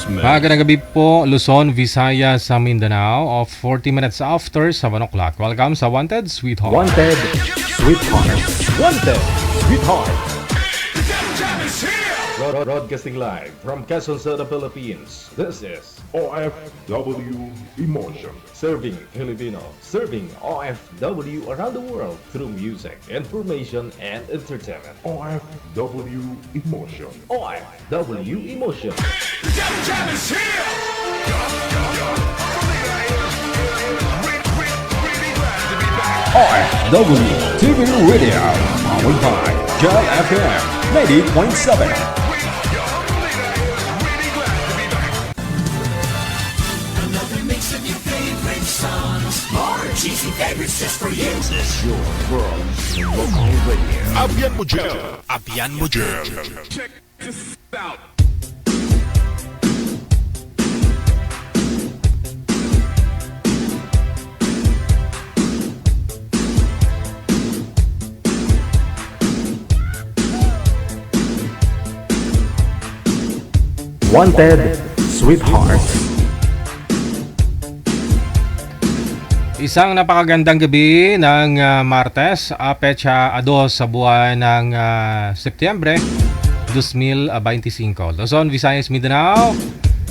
Christmas. Magandang gabi po, Luzon, Visayas, sa Mindanao of 40 minutes after 7 o'clock. Welcome sa Wanted Sweetheart. Wanted, Sweetheart. Wanted, Sweetheart. Broadcasting live from Quezon City, Philippines. This is OFW Emotion. Serving Filipino, serving OFW around the world through music, information, and entertainment. OFW Emotion. OFW Emotion. OFW TV Radio. Powered by Gel FM 90.7. Cheesy favorites just for you. This is your world local radio. Abian mo dyan. Abian mo dyan. Check this out. Wanted, Sweetheart. Isang napakagandang gabi ng Martes, petsa 2 sa buwan ng Setyembre 2025. Luzon, Visayas, Mindanao,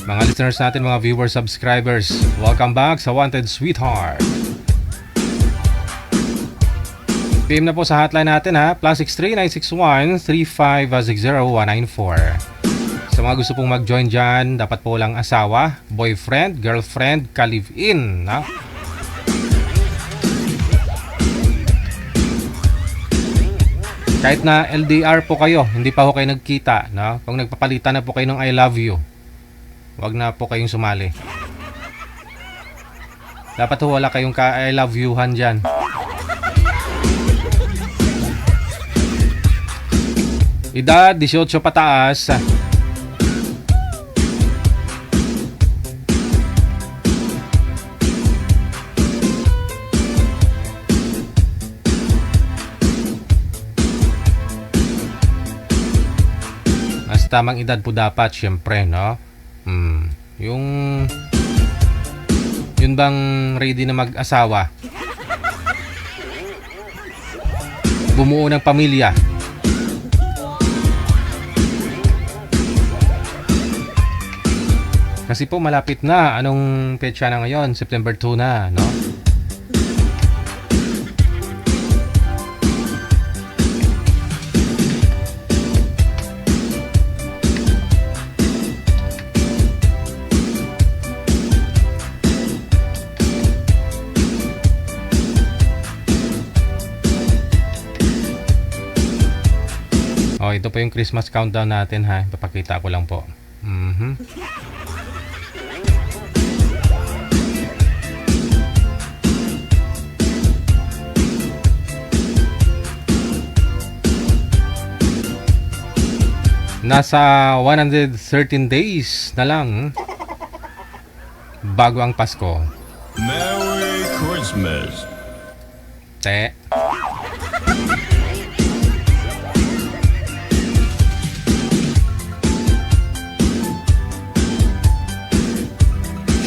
mga listeners natin, mga viewers, subscribers, welcome back sa Wanted Sweetheart. PM na po sa hotline natin ha, +63 961 3560194. Sa mga gusto pong mag-join dyan, dapat po lang asawa, boyfriend, girlfriend, ka-live-in, ha? Kahit na LDR po kayo, hindi pa ho kayo nagkita, no? Kung nagpapalitan na po kayo ng I love you, wag na po kayong sumali. Dapat ho wala kayong I love you-han dyan. Edad 18 pataas. Tamang edad po dapat, syempre, no? Yung yun bang ready na mag-asawa, bumuo ng pamilya. Kasi po malapit na. Anong petsa na ngayon? September 2 na, no? Oh, ito po yung Christmas countdown natin ha. Papakita ko lang po. Nasa 113 days na lang bago ang Pasko. Merry Christmas. Te.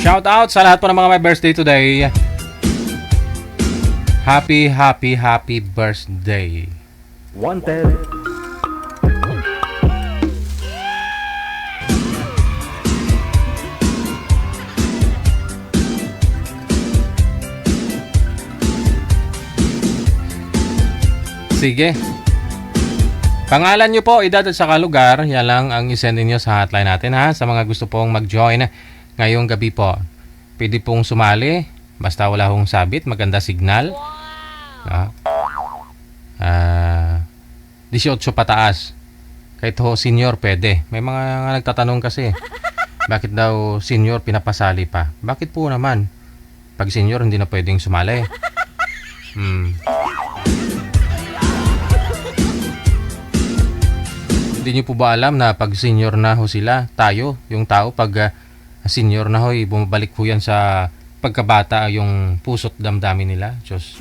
Shout out sa lahat po ng mga may birthday today. Happy birthday. Wanted. Sige. Pangalan nyo po, edad at saka lugar, yan lang ang isendin nyo sa hotline natin ha. Sa mga gusto pong mag-join ngayong gabi po, pwede pong sumali basta wala hong sabit, maganda signal. 18 pataas. Kahit ho senior pwede. May mga nagtatanong kasi, bakit daw senior pinapasali pa? Bakit po naman pag senior hindi na pwedeng sumali? Hindi nyo po ba alam na pag senior na ho sila, tayo, yung tao, pag senior na ho, bumabalik ho yan sa pagkabata, yung puso't damdamin nila. Diyos.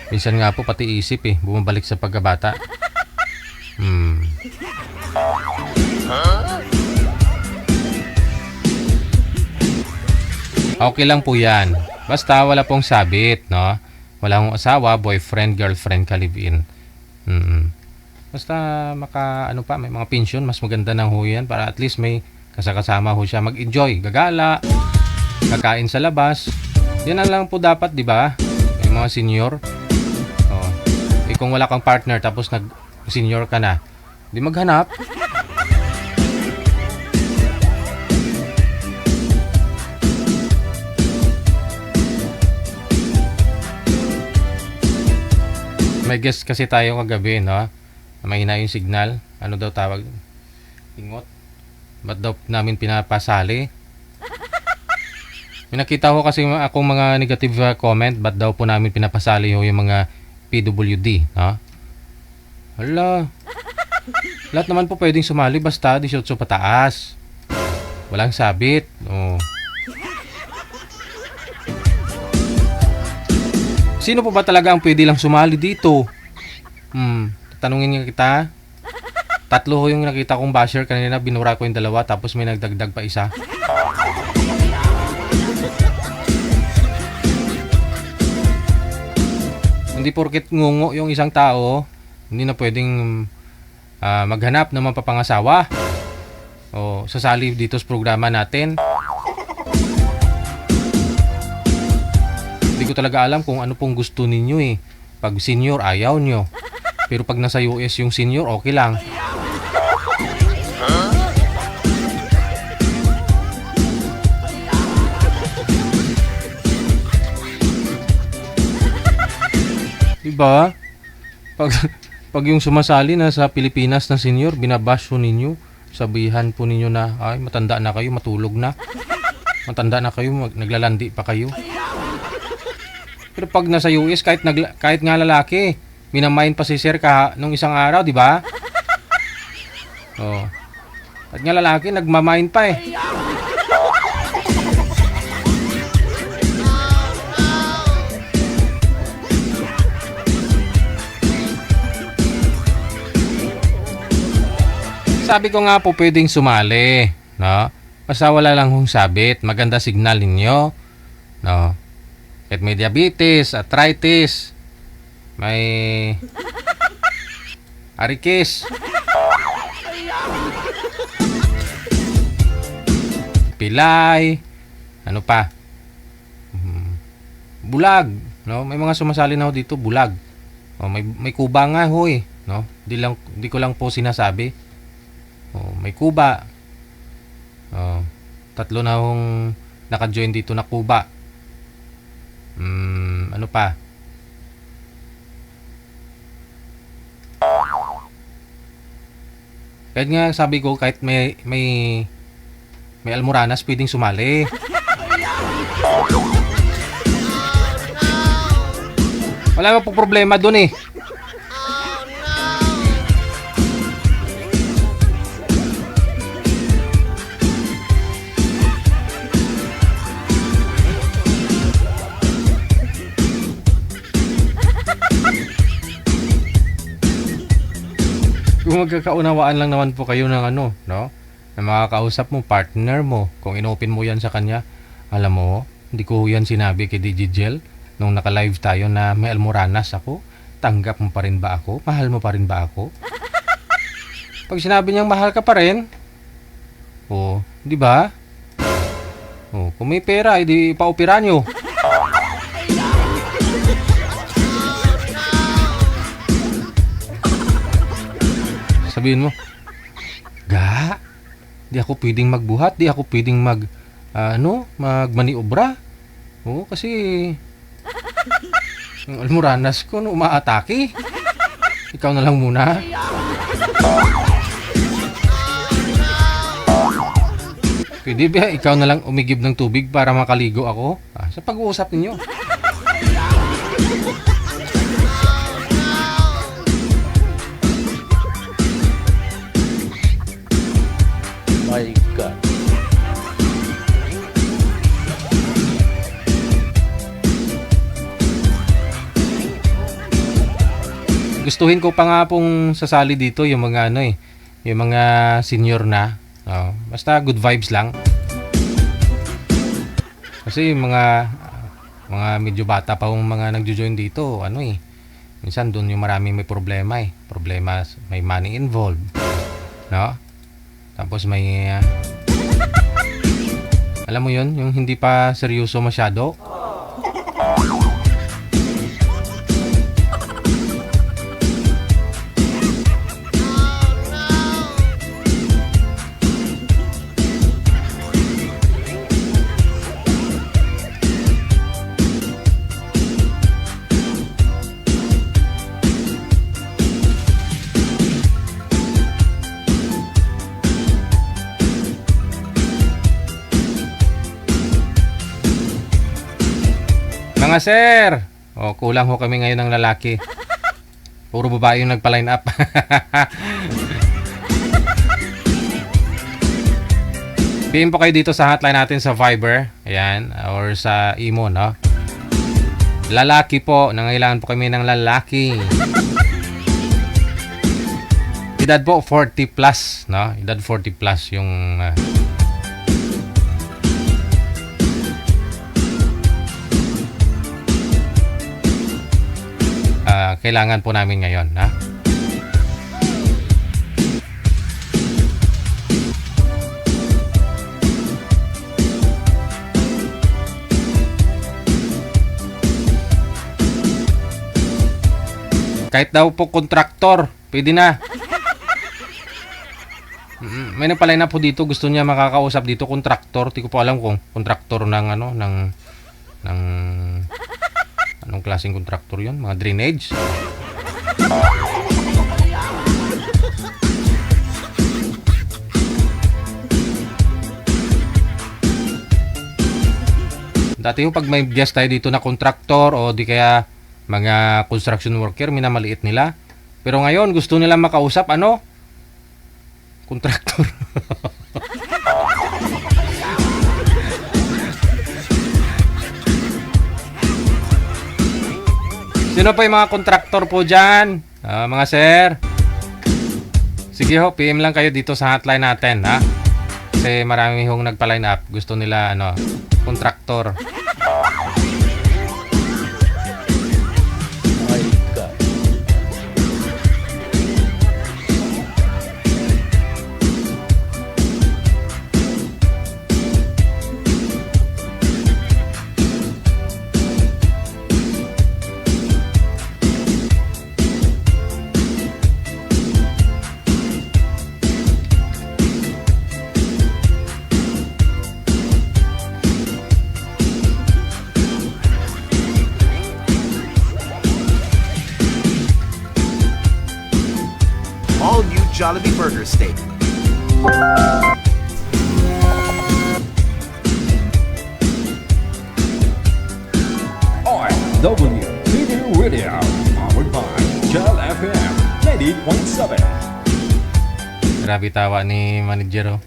Minsan nga po, pati isip bumabalik sa pagkabata. Okay lang po yan. Basta wala pong sabit, no? Wala akong asawa, boyfriend, girlfriend, ka-live-in. Basta may mga pension, mas maganda ng ho yan para at least may kasama ho siya mag-enjoy, gagala, kakain sa labas. Yan na lang po dapat, di ba? Yung mga senior. Oh. Kung wala kang partner tapos nag-senior ka na, di maghanap. May guest kasi tayo kagabi, no? Mahina yung signal. Ano daw tawag? Ingot. Ba't daw namin pinapasali? May nakita ko kasi akong mga negative comment. Ba't daw po namin pinapasali yung mga PWD, no? Hala. Lahat naman po pwedeng sumali basta 18 pataas. Walang sabit. Oh. Sino po ba talaga ang pwede lang sumali dito? Tanungin nga kita. 3 ho yung nakita kong basher kanina. Binura ko yung 2 tapos may nagdagdag pa isa. Hindi porket ngungo yung isang tao, hindi na pwedeng maghanap ng mapapangasawa. O sasali dito sa programa natin. Hindi ko talaga alam kung ano pong gusto ninyo eh. Pag senior, ayaw nyo. Pero pag nasa US yung senior, okay lang. Diba? Pag yung sumasali na sa Pilipinas na senior, binabash po ninyo. Sabihan po ninyo na, ay matanda na kayo, matulog na. Matanda na kayo, naglalandi pa kayo. Pero pag nasa US, kahit nga lalaki, minamain pa si sir nung isang araw, di ba? Oh. At nga lalaki, nagmamain pa eh. Sabi ko nga po pwedeng sumali, no? Basta wala lang hong sabit, maganda signal ninyo, no? Kahit may diabetes, arthritis, may arikis, pilay, ano pa? Bulag, no? May mga sumasali na ho dito, bulag. Oh, may kuba nga ho eh, no? Di ko lang po sinasabi. Oh, may kuba. Oh, 3 na hong naka-join dito na kuba. Ano pa? Kahit nga sabi ko kahit may almoranas pwedeng sumali. Wala pa po problema dun eh. Kung magkakaunawaan lang naman po kayo ng ano, no? Na makakausap mo, partner mo, kung inopen mo yan sa kanya, alam mo, hindi ko yan sinabi kay Digigel nung naka-live tayo na may almoranas ako, tanggap mo pa rin ba ako? Mahal mo pa rin ba ako? Pag sinabi niyang mahal ka pa rin, oh, di ba? Oh, kung may pera, edi pa-opera nyo. Sabihin mo, di ako pwedeng magbuhat, di ako pwedeng magmaniobra. Oo, kasi yung almoranas ko umaatake. Ikaw na lang muna. Pwede ba ikaw na lang umigib ng tubig para makaligo ako? Sa pag-uusap ninyo. My God. Gustuhin ko pa nga pong sasali dito yung mga yung mga senior na. Basta good vibes lang. Kasi mga medyo bata pa yung mga nagjo-join dito, ano eh. Minsan doon yung maraming may problema eh. Problema, may money involved. No? Tapos may alam mo yun, yung hindi pa seryoso masyado. Mga sir, kulang ho kami ngayon ng lalaki. Puro babae yung nagpa-line up. PM po kayo dito sa hotline natin sa Viber, ayan, or sa Imo, no? Lalaki po, nangailangan po kami ng lalaki. Edad po 40 plus, no? Edad 40 plus yung kailangan po namin ngayon, ha? Kahit daw po kontraktor, pwede na. May nagpa-line up po dito, gusto niya makakausap dito kontraktor. Di ko po alam kung kontraktor ng anong klaseng kontraktor 'yon? Mga drainage. Dati yung pag may guest tayo dito na kontraktor o di kaya mga construction worker, minamaliit nila. Pero ngayon, gusto nila makausap, kontraktor. Sino pa yung mga kontraktor po dyan? Mga sir? Sige ho, PM lang kayo dito sa hotline natin, ha? Kasi marami hong nagpa-line up. Gusto nila, kontraktor. My God. All new Jollibee Burger Steak. OFW TV Radio, powered by Jal FM 90.7. Grabe tawa ni manager, oh.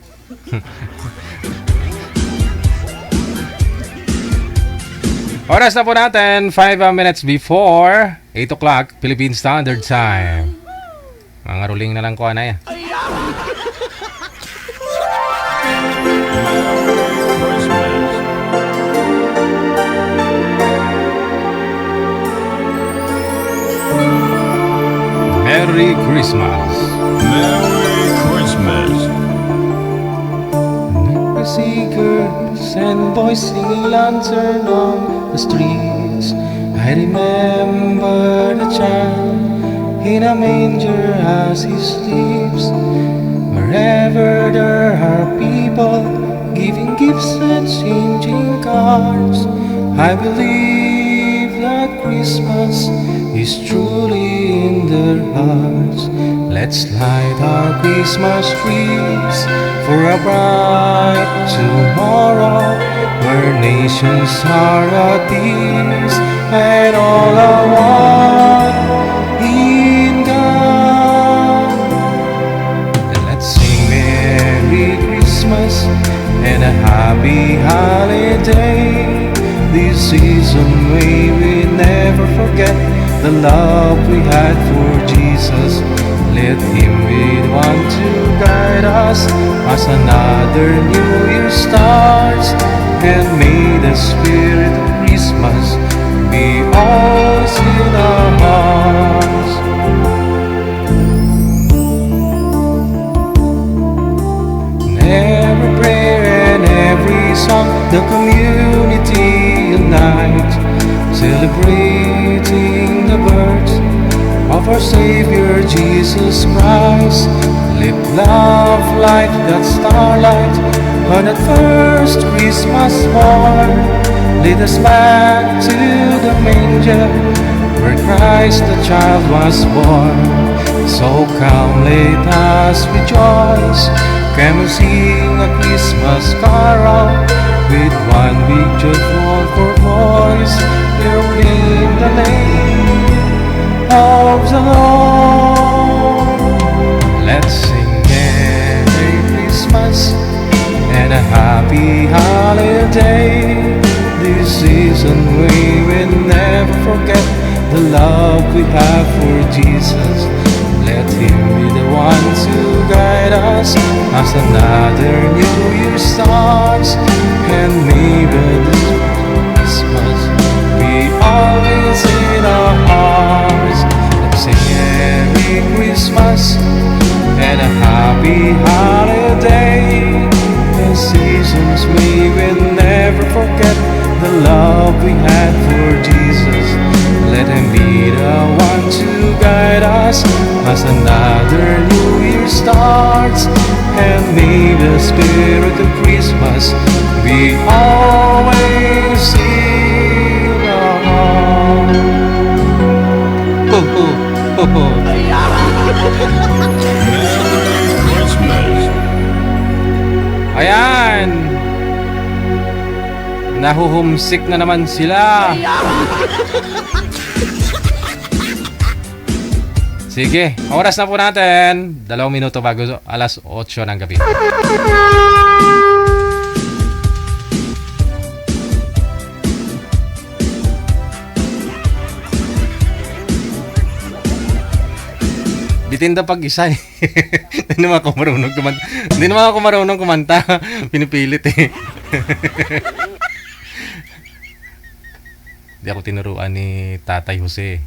Oras na po natin, 5 minutes before 8 o'clock, Philippine Standard Time. Mga ruling na lang ko, anay. Merry Christmas. Merry Christmas. Merry Christmas. We see girls and boys singing lantern on the streets. I remember the child in a manger as he sleeps. Wherever there are people giving gifts and changing cards, I believe that Christmas is truly in their hearts. Let's light our Christmas trees for a bright tomorrow, where nations are at peace and all are one in God. And let's sing Merry Christmas and a happy holiday. This season may we never forget the love we had for Jesus. Let Him be the one to guide us as another new year starts. And may the spirit of Christmas be always in our hearts. In every prayer and every song, the community unite, celebrating the birth of our Savior Jesus Christ. Let love like that starlight on that first Christmas morn lead us back to the manger where Christ the child was born. So come, let us rejoice, come and sing a Christmas carol with one big joyful voice, proclaim the name of the Lord. Let's sing Merry Christmas and a happy holiday. This season we will never forget the love we have for Jesus. Let Him be the one to guide us as another new year starts. And may this Christmas be always in our hearts. Let's sing Merry Christmas and a happy holiday. The seasons we will never forget the love we had for Jesus. Let Him be the one to guide us as another new year starts. And may the spirit of Christmas be always in our hearts. Ho, ho, ho, ho. Christmas. Ayan! Nahuhumsik na naman sila. Sige, oras na po natin. 2 minuto bago alas 8 ng gabi. Bitinda pag-isa eh. Hindi naman ako marunong kumanta. Hindi naman ako marunong kumanta. Pinipilit eh. Hindi ako tinuruan ni Tatay Jose.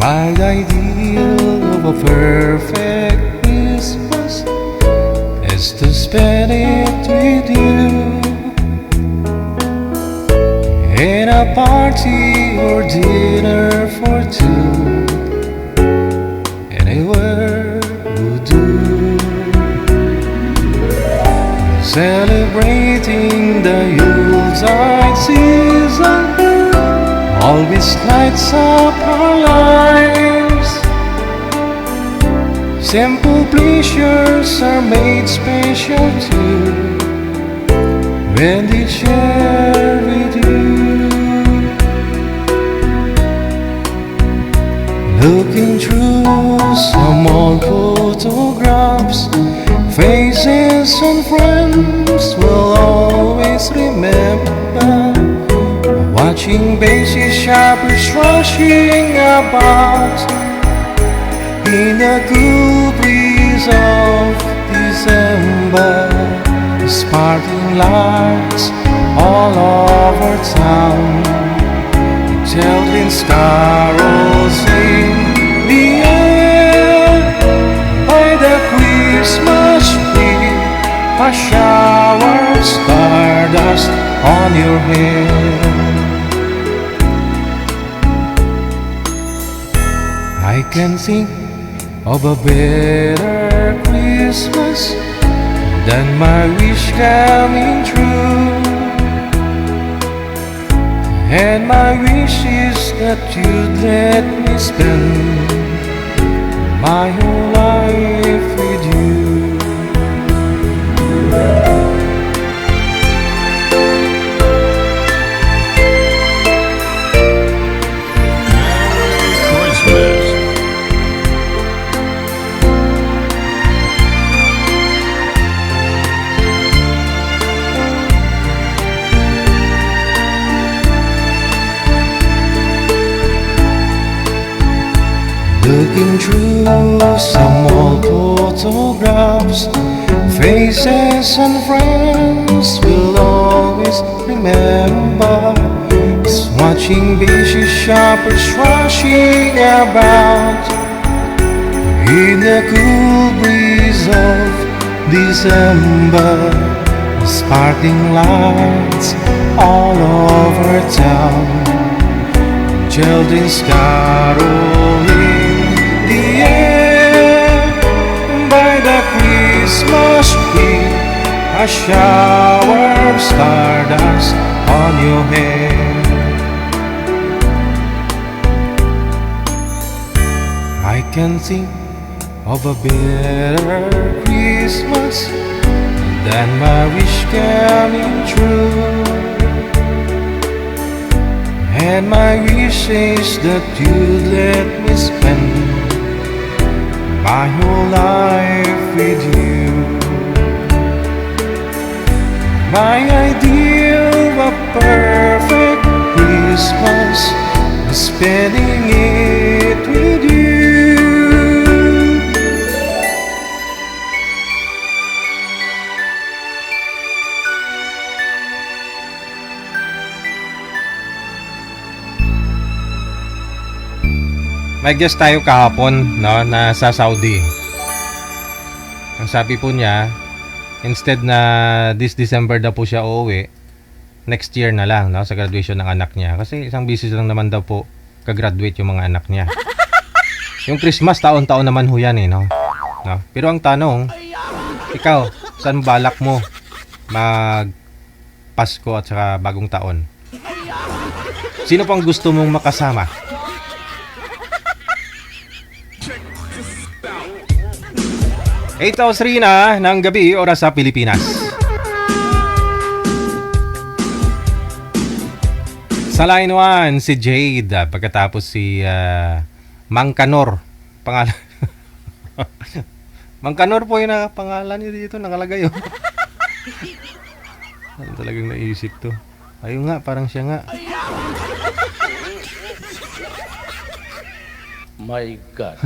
My ideal of a perfect Christmas is to spend it with you in a party or dinner for two. Anywhere would do. Celebrating the Yuletide season always lights up our lives. Simple pleasures are made special too when they share with you. Looking through some old photographs, faces and friends will always remember. Watching basic shoppers rushing about in the cool breeze of December. Sparkling lights all over town, children's carols in the air. By the Christmas tree, a shower of stardust on your hair. I can think of a better Christmas than my wish coming true. And my wish is that you'd let me spend my whole life with you. Christmas. Looking through some old photographs, faces and friends will always remember. It's watching busy shoppers rushing about in the cool breeze of December. Sparkling lights all over town, children's caroling the air. By the Christmas tree, a shower of stardust on your hair. I can think of a better Christmas than my wish coming true. And my wish is that you'd let me spend my whole life with you. My idea of a perfect Christmas is spending it with you. May guest tayo kahapon, no, na sa Saudi. Ang sabi po niya, instead na this December na po siya uuwi, next year na lang, no, sa graduation ng anak niya. Kasi isang business lang naman daw po kagraduate yung mga anak niya. Yung Christmas, taon-taon naman ho yan no? No? Pero ang tanong, ikaw, saan balak mo mag Pasko at saka bagong taon? Sino pang gusto mong makasama? 8:03 na ng gabi, oras sa Pilipinas. Sa line 1, si Jade. Pagkatapos si Mang Kanor. Pangalan. Mang Kanor po yung pangalan niya dito. Nakalagay oh. Ano talagang naisip to? Ayun nga, parang siya nga. My God.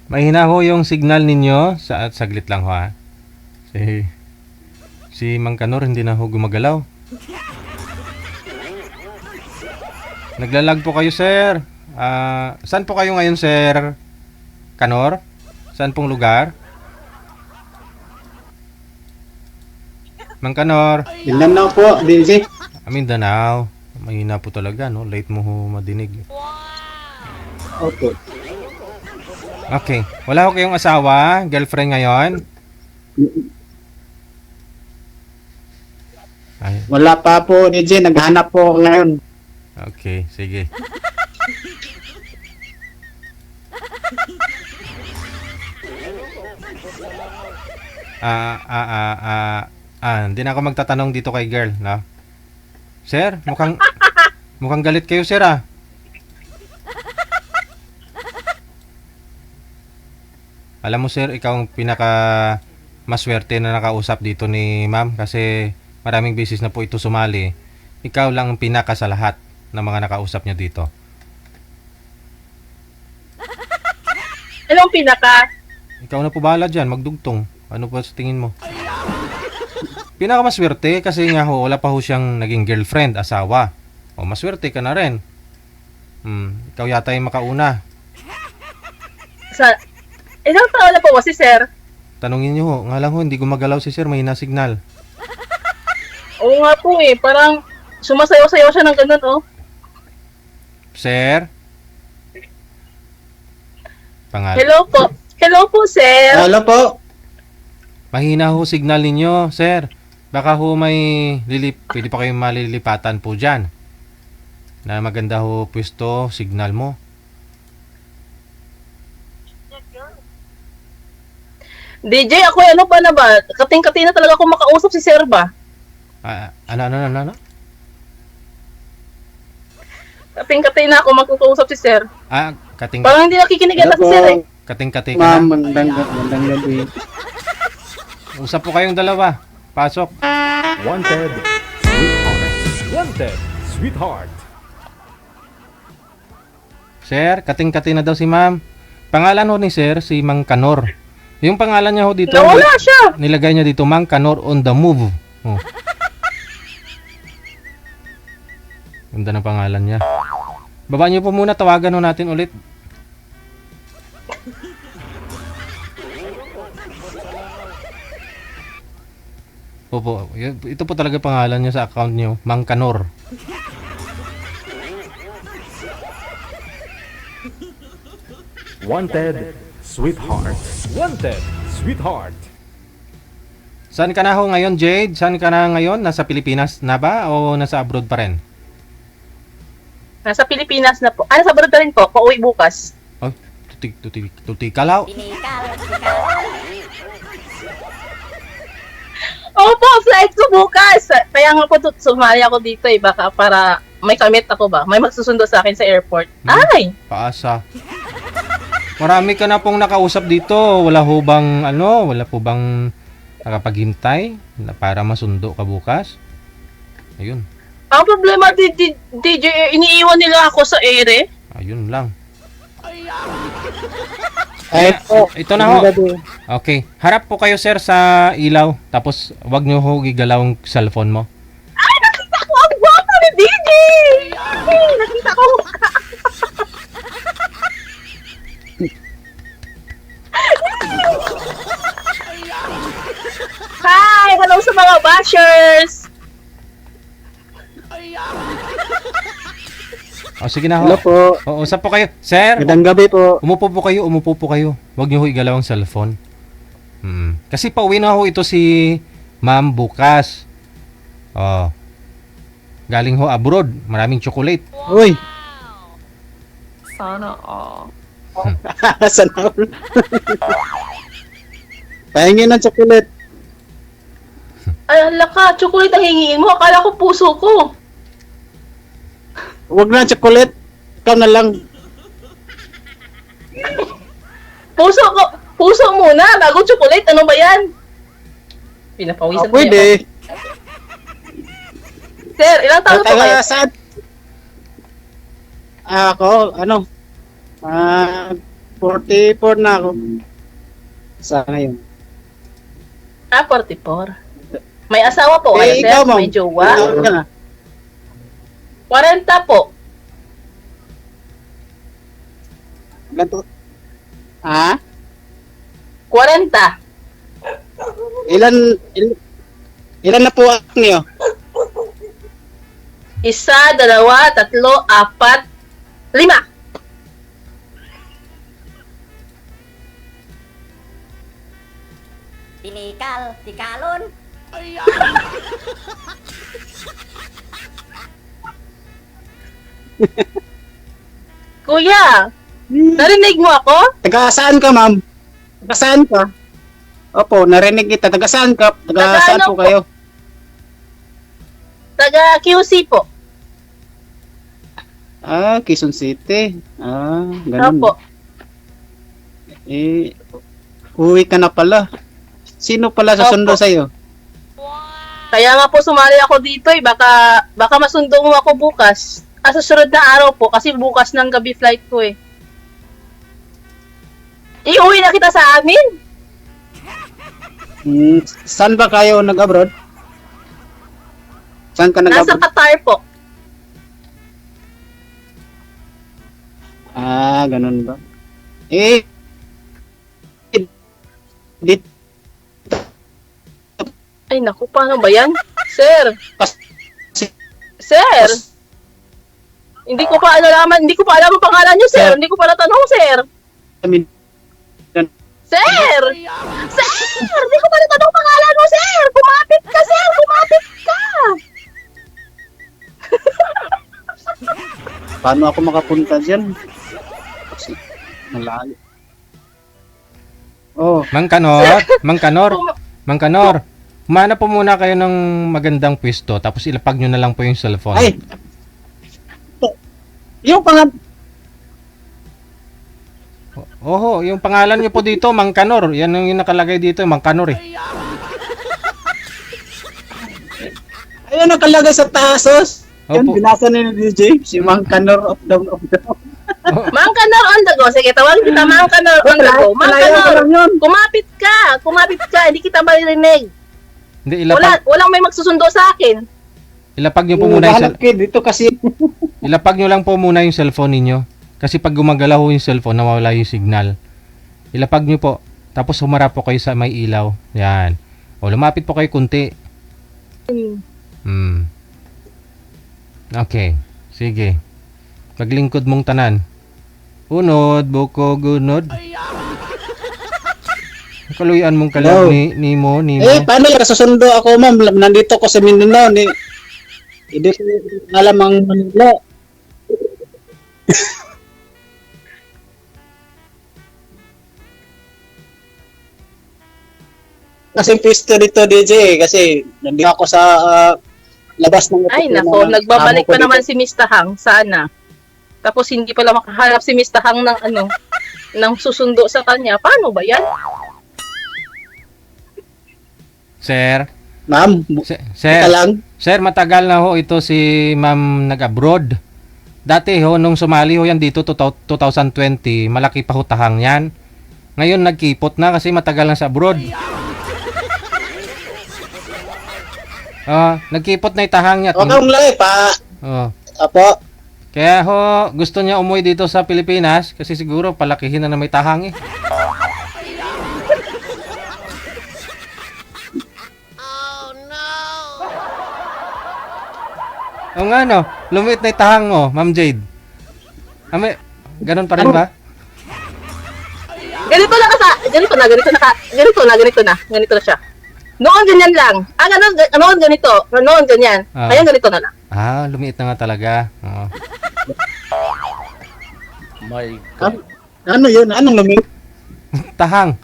Mahina ho yung signal ninyo. Saglit lang ho ha. Si Mang Kanor hindi na ho gumagalaw. Naglalag po kayo, sir. Saan po kayo ngayon, sir Kanor? Saan pong lugar? Mang Kanor. Mindanao po, DJ. Mindanao. Mahina po talaga, no? Late mo ho madinig. Okay. Okay. Wala ho kayong asawa, girlfriend ngayon? Ay, Wala pa po, DJ. Naghanap po ako ngayon. okay, sige. Hindi na ako magtatanong dito kay girl, no? Sir, mukhang galit kayo, sir, ah. Alam mo, sir, ikaw ang pinaka maswerte na nakausap dito ni ma'am kasi maraming beses na po ito sumali. Ikaw lang ang pinaka sa lahat ng mga nakausap niya dito. Anong pinaka? Ikaw na po bahala dyan, magdugtong. Ano pa sa tingin mo? Pinaka maswerte kasi nga ho, wala pa ho siyang naging girlfriend, asawa. O maswerte ka na rin. Ikaw yata yung makauna. Ilang taon na po si sir? Tanungin niyo ho, nga lang ho, hindi gumagalaw si sir, mahina signal. Oo nga po eh, parang sumasayaw-sayaw siya ng ganun oh. Sir? Pangalan. Hello po sir. Hello po. Mahina ho signal ninyo, sir. Baka ho may pwede pa kayong malilipatan po dyan. Na maganda ho pwesto, signal mo. DJ, ako ano pa na ba? Kating-kati na talaga ako makausap si sir ba? Ano? Kating-kati na ako magkukusap si sir. Kating Parang hindi nakikinig Hello ata si sir eh. kating-kati ka Ma'am, na. magandang gabi. Usap po kayong dalawa. Pasok. Wanted, sweetheart. Wanted, sweetheart. Sir, kating-kati na daw si ma'am. Pangalan ho ni sir, si Mang Kanor. Yung pangalan niya ho dito, Nawala siya. nilagay niya dito, Mang Kanor on the move. Oh. Ganda ng pangalan niya. Baba niyo po muna, tawagan ho natin ulit. Opo, ito po talaga pangalan niya sa account niyo, Mang Kanor. Wanted, sweetheart. Wanted, sweetheart. Saan ka na ho ngayon, Jade? Saan ka na ngayon? Nasa Pilipinas na ba o nasa abroad pa rin? Nasa Pilipinas na po. Nasa abroad na rin po. Pauwi bukas. Oh, tutikalaw. Opo, flight ko bukas. Kaya nga po sumali ako dito eh. Baka para may kamit ako ba? May magsusundo sa akin sa airport. Ay! Paasa. Marami ka na pong nakausap dito. Wala ho bang, wala po bang nakapaghintay na para masundo ka bukas? Ayun. Ang problema, DJ, iniiwan nila ako sa ere. Ayun lang. Ay po. Ito na ho. Okay. Harap po kayo, sir, sa ilaw. Tapos, wag nyo ho gigalaw ang cellphone mo. Ay, nakita ko ang guwapo ni DJ! Ay, nakita ko. Hi! Hello sa mga bashers! O, sige na ho. Hello po. O, usap po kayo. Sir, Magandang gabi po. umupo po kayo. Huwag niyo ho igalaw ang cellphone. Kasi pauwi na ho ito si ma'am bukas. Oh. Galing ho abroad. Maraming chocolate. Uy. Sana all. Sana all. Pahingin ng chocolate. Ay, ala ka, chocolate ang hingiin mo. Akala ko puso ko. Huwag na chocolate. Ikaw na lang. Puso ko. Puso muna, bago chocolate. Ano ba yan? Pinapawisan ko Pwede. Sir, ilang taon po kayo? Taga saan? Ako, 44 na ako. Sa ngayon. 44. May asawa po kayo, sir? ikaw, ma'am. May jowa? Ilan ka na? 40 po. Ilan to? Ha? 40. Ilan na po niyo? 1, 2, 3, 4, 5. Tikalon. Kuya, narinig mo ako? Taga saan ka, ma'am? Taga saan ka? Opo, narinig kita. Taga saan ka? Taga Taga saan ano po po? kayo? Taga QC po. Quezon City. Ganun. Opo. Uwi ka na pala. Sino pala susundo Opo. sa'yo? Kaya nga po sumali ako dito eh. Baka masundo mo ako bukas. Sa susunod na araw po. Kasi bukas ng gabi flight ko eh. Iuwi na kita sa amin. Saan ba kayo nag-abroad? Saan ka Nasa nag-abroad? Qatar po. Ganun ba? Dit Ay naku, paano ba yan? Sir! Kasi- Sir! Hindi ko pa alam ang pangalan niyo, sir. Hindi ko pa natanong, sir. kami Sir! Sir! Hindi ko pa natanong pangalan mo, sir! Kumapit ka, sir! Kumapit ka! paano ako makapunta diyan? Kasi malayo. Oh, Mang Kanor. Humana po muna kayo ng magandang pwesto. Tapos ilapag nyo na lang po yung cellphone. ay. Yung Oho, yung pangalan niyo po dito, Mang Kanor. Yan yung nakalagay dito, Mang Kanor eh. Ayun, nakalagay sa tasos. Yun, Opo. binasa ni DJ, si Mang Kanor of the Mang Kanor on the go. Sige, tawagin kita Mang Kanor on the go. Mang Malaya ko Kanor, lang yun. kumapit ka, hindi kita maririnig. Hindi, ilapag, Walang may magsusundo sa akin. ilapag nyo po muna yung Bahalap kid, dito kasi. ilapag nyo lang po muna yung cellphone ninyo. Kasi pag gumagalaw ho yung cellphone, nawawala yung signal. Ilapag nyo po. Tapos humarap po kayo sa may ilaw. Yan. O, lumapit po kayo kunti. Okay. Sige. Maglingkod mong tanan. Unod, buko, gunod. Kaluyan mong kalag No. Nimo. Paano yung kasusundo ako, ma'am? Nandito ko sa Mindanao. Hindi ko alam ang Manila. Kasing pisto dito, DJ, kasi nandito ako sa labas ng Ay, opisina nako, ng nagbabalik amo ko pa naman dito. si Mr. Hang. Sana. Tapos hindi pala makahanap si Mr. Hang ng ng susundo sa kanya. Paano ba yan? Sir. Ma'am, Sir. ka lang. Sir, matagal na ho ito si Ma'am nag-abroad. Dati ho, nung sumali ho yan dito, 2020, malaki pa ho tahang yan. Ngayon nagkipot na kasi matagal na sa abroad. Nagkipot na itahang niya. Huwag kang laki pa. Apo. Kaya ho, gusto niya umuwi dito sa Pilipinas kasi siguro palakihin na may tahang eh. O nga no, lumiit na itahang mo, Ma'am Jade. Ganun pa rin ba? Ganito na siya. Noon ganyan lang. Noon ganito. Noon ganyan. Ngayon ganito na lang. Lumiit na nga talaga. Oo. My God. Ano yun? Anong lumiit? Tahang.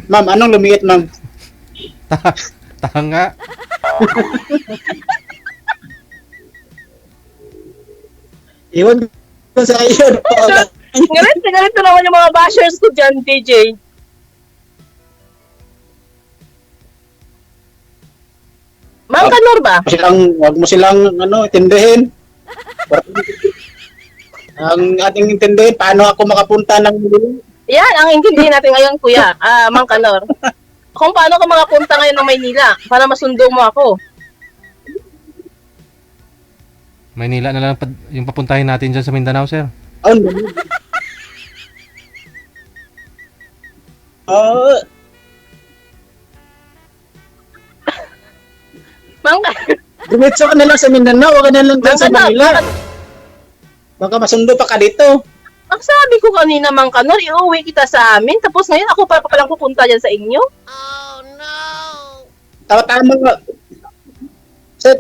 Ma'am, anong lumiit, ma'am? Tahang nga. Iwan ko sa iyo. Ganito naman yung mga bashers ko dyan, DJ. Mang Kanor ba? Wag mo silang intindihin. Ang ating intindihin, paano ako makapunta ng Yan, ang intindihin natin ngayon, kuya. Mang Kanor. Kung paano ka makapunta ngayon ng Maynila para masundo mo ako. Maynila na lang yung papuntahin natin dyan sa Mindanao, sir. Mang Kanor. Dumitso ka na lang sa Mindanao, wag ka na lang dyan sa Manila. Baka masundo pa ka dito. Ang sabi ko kanina, Mang Kanor, iuwi kita sa amin, tapos ngayon ako pa palang pupunta dyan sa inyo? Tama nga. So,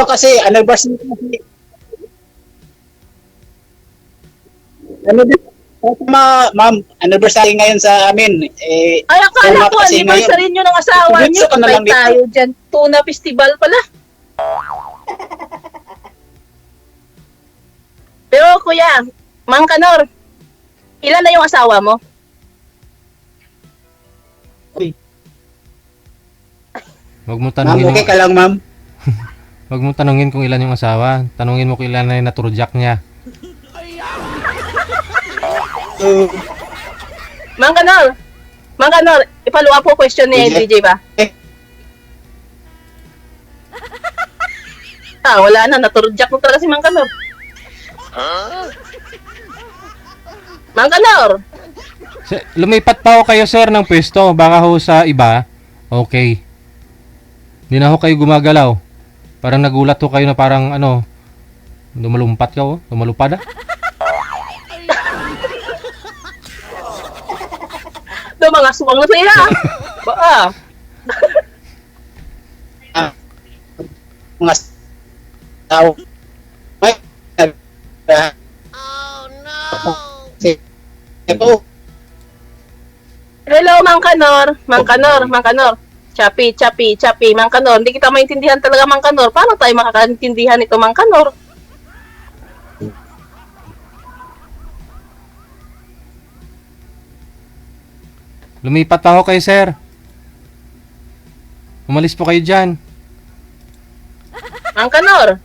kasi, anniversary kasi. Ma'am, anniversary ngayon sa amin. Ay, akala tama ko, kasi anniversary nyo ng asawa nyo. Dumitso ka na Patay lang dito. tayo dyan. Tuna Festival pala. Pero kuya, Mang Kanor, ilan na yung asawa mo? Huwag mo Ma'am, tanungin. okay ka lang, ma'am. Huwag mo tanungin kung ilan yung asawa. Tanungin mo kung ilan na yung naturjak niya. Mang Kanor, i-follow up po question ni DJ ba? Wala na, naturjak mo talaga si Mang Kanor. Mang Kanor! Lumipat pa ho kayo, sir, ng pwesto. Baka ho sa iba, okay. Hindi na ho kayo gumagalaw. Parang nagulat ho kayo na parang lumalumpat ka ho. Lumalupad ah. Ito, mga suwang na sila. Mga tao. Hello, Mang Kanor. Chapi, Mang Kanor. Hindi kita maintindihan talaga, Mang Kanor. Paano tayo makakaintindihan ito, Mang Kanor? Lumipat pa ho kayo, sir. Umalis po kayo dyan. Mang Kanor.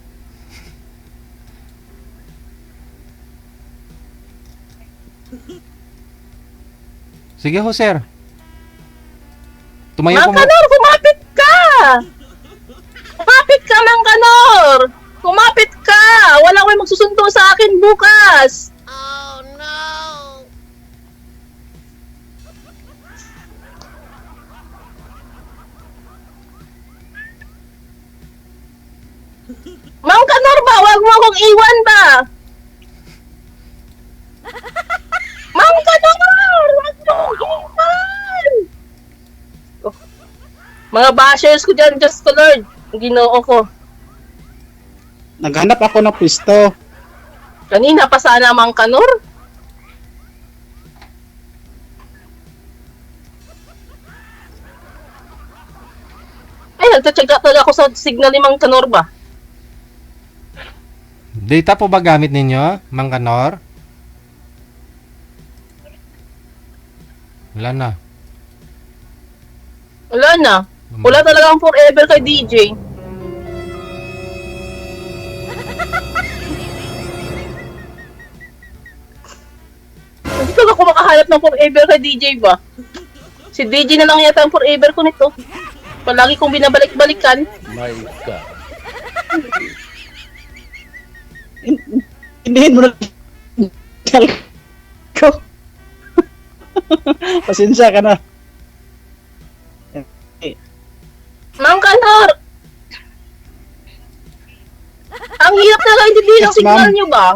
Sige ho, sir. Tumayo Mang po mo. Kanor, kumapit ka! Kumapit ka, Mang Kanor! Kumapit ka! Wala ko magsusundo sa akin bukas! Mang Kanor ba? Wag mo akong iwan ba? Mang Kanor! Wag mo akong iwan! Oh. Mga bashers ko dyan, just ko Lord. Ginoo ko. Naghanap ako ng pisto. Kanina pa sana, Mang Kanor. Ay, nagtatsaga talaga ako sa signal ni Mang Kanor ba? Data po ba gamit ninyo, Mang Kanor? Wala na. Wala na. Wala talagang forever kay DJ. Hindi talaga ako makahanap ng forever kay DJ ba? Si DJ na lang yata ang forever ko nito. Palagi kong binabalik-balikan. My God. Hindihin mo na ko. Pasensya ka na. Mang Kanor! Ang hirap na lang intindihin ang Yes, signal ma'am. niyo ba?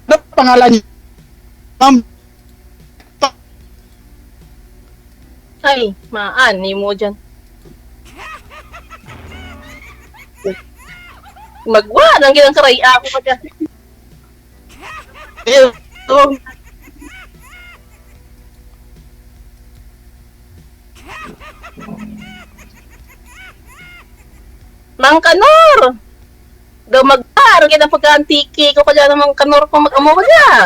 Ano pangalan niyo? Ma'am, Ay, maani mo dyan. Magwa nang ginang karaya ako pa dyan. Ito. Mang Kanor! Daw magbar, kita pagka-antiki ko pa dyan ng Mang Kanor kung mag-amo ka dyan.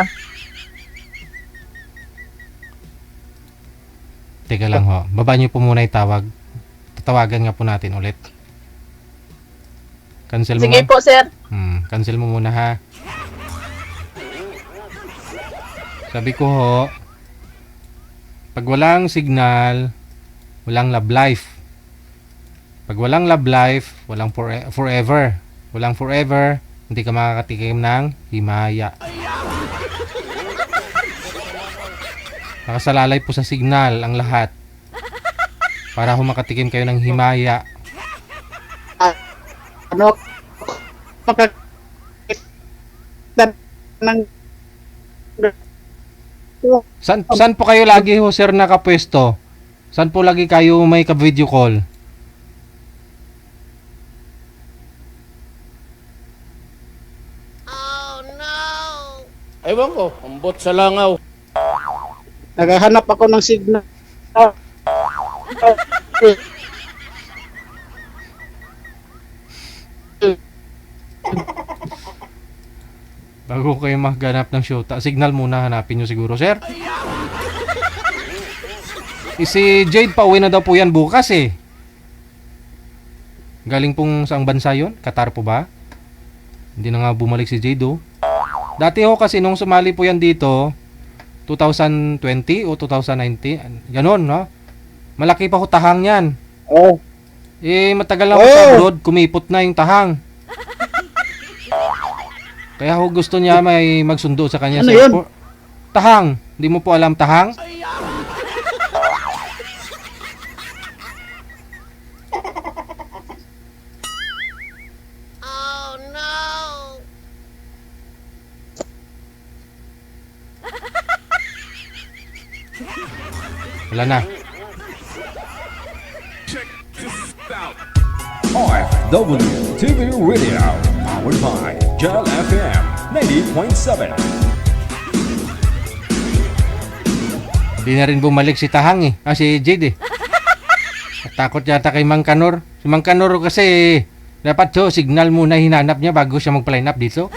Teka lang ho. Baba niyo po muna yung tawag. Tatawagan nga po natin ulit. Cancel mo Sige ma'am. po, sir. Cancel mo muna ha. Sabi ko ho, pag walang signal, walang love life. Pag walang love life, walang forever. Walang forever, hindi ka makakatikim ng himaya. Nakasalalay po sa signal ang lahat. Para ho makatikim kayo ng himaya. ano pagka ng Saan po kayo lagi ho sir nakapwesto? Saan po lagi kayo may ka-video call? Ewan ko, ambot sa langaw. naghahanap ako ng signal. Bago kayo maghanap ng shota, signal muna hanapin nyo siguro, sir. Si Jade pa uwi na daw po yan bukas eh. Galing pong saang bansa yun? Qatar po ba? Hindi na nga bumalik si Jade oh. Dati ho kasi nung sumali po yan dito, 2020 o 2019, ganon no? Malaki pa ho tahang yan. Oh, Eh matagal na ako sa abroad, kumipot na yung tahang. Kaya ho gusto niya may magsundo sa kanya Ano sa yun? airport. Tahang, hindi mo po alam tahang? Wala na. OFW TV Radio, powered by Gel FM 90.7. Hindi na rin bumalik si Tahang eh. Si Jade eh. Takot yata kay Mang Kanor. Si Mang Kanor kasi dapat so signal muna hinanap niya bago siya mag-line up dito.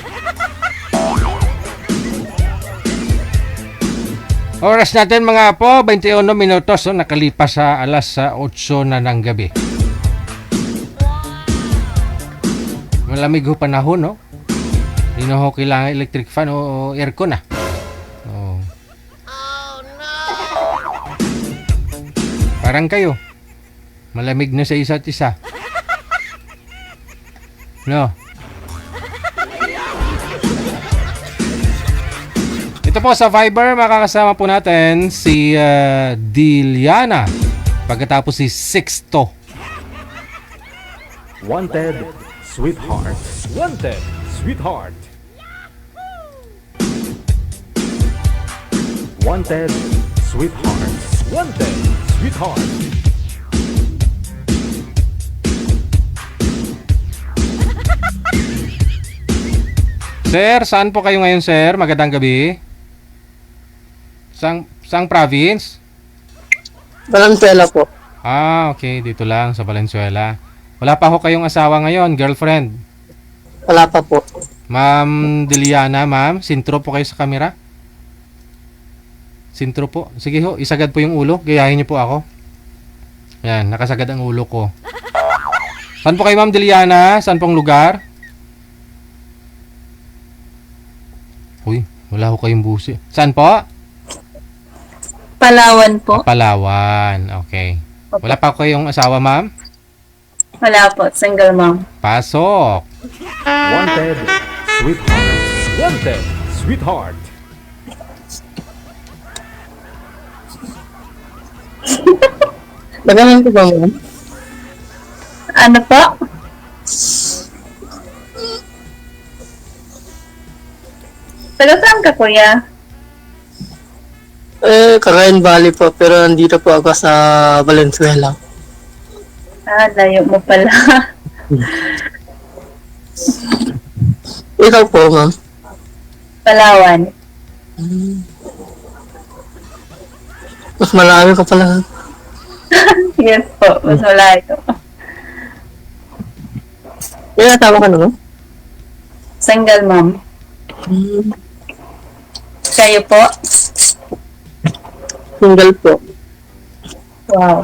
Oras natin mga po, 21 minutos. So, nakalipas sa alas 8 na ng gabi. Malamig ho panahon, no? Hindi na ho kailangan electric fan o aircon, ah. Oh. Parang kayo. Malamig na sa isa't isa. No? Ito po sa Viber, makakasama po natin si Diliana. Pagkatapos si Sixto. Wanted, sweetheart. Wanted, sweetheart. Wanted, sweetheart. Wanted, sweetheart. Sir, saan po kayo ngayon, sir? Magandang gabi. Sang province? Valenzuela po. Ah, okay. Dito lang sa Valenzuela. Wala pa ho kayong asawa ngayon, girlfriend. Wala pa po. Ma'am Diliana, ma'am. Sintro po kayo sa camera. Sintro po. Sige ho, isagad po yung ulo. Gayahin niyo po ako. Yan, nakasagad ang ulo ko. Saan po kayo, Ma'am Diliana? Saan pong lugar? Uy, wala ho kayong busi. Saan po? Palawan po. Palawan. Okay. Wala pa kayong asawa, ma'am? Wala po. Single mom. Pasok. Wanted, sweetheart. Wanted, sweetheart. Magaling ko ba mo? Ano po? Taga saan ka, kuya? Cagayan Valley po, pero nandito po ako sa Valenzuela. Ah, layo mo pala. Ikaw po, ma'am. Palawan. Mas marami ka pala. Yes po. Mas malayo. Kaya tama ka naman? Single mom. Kayo po? Single po. Wow.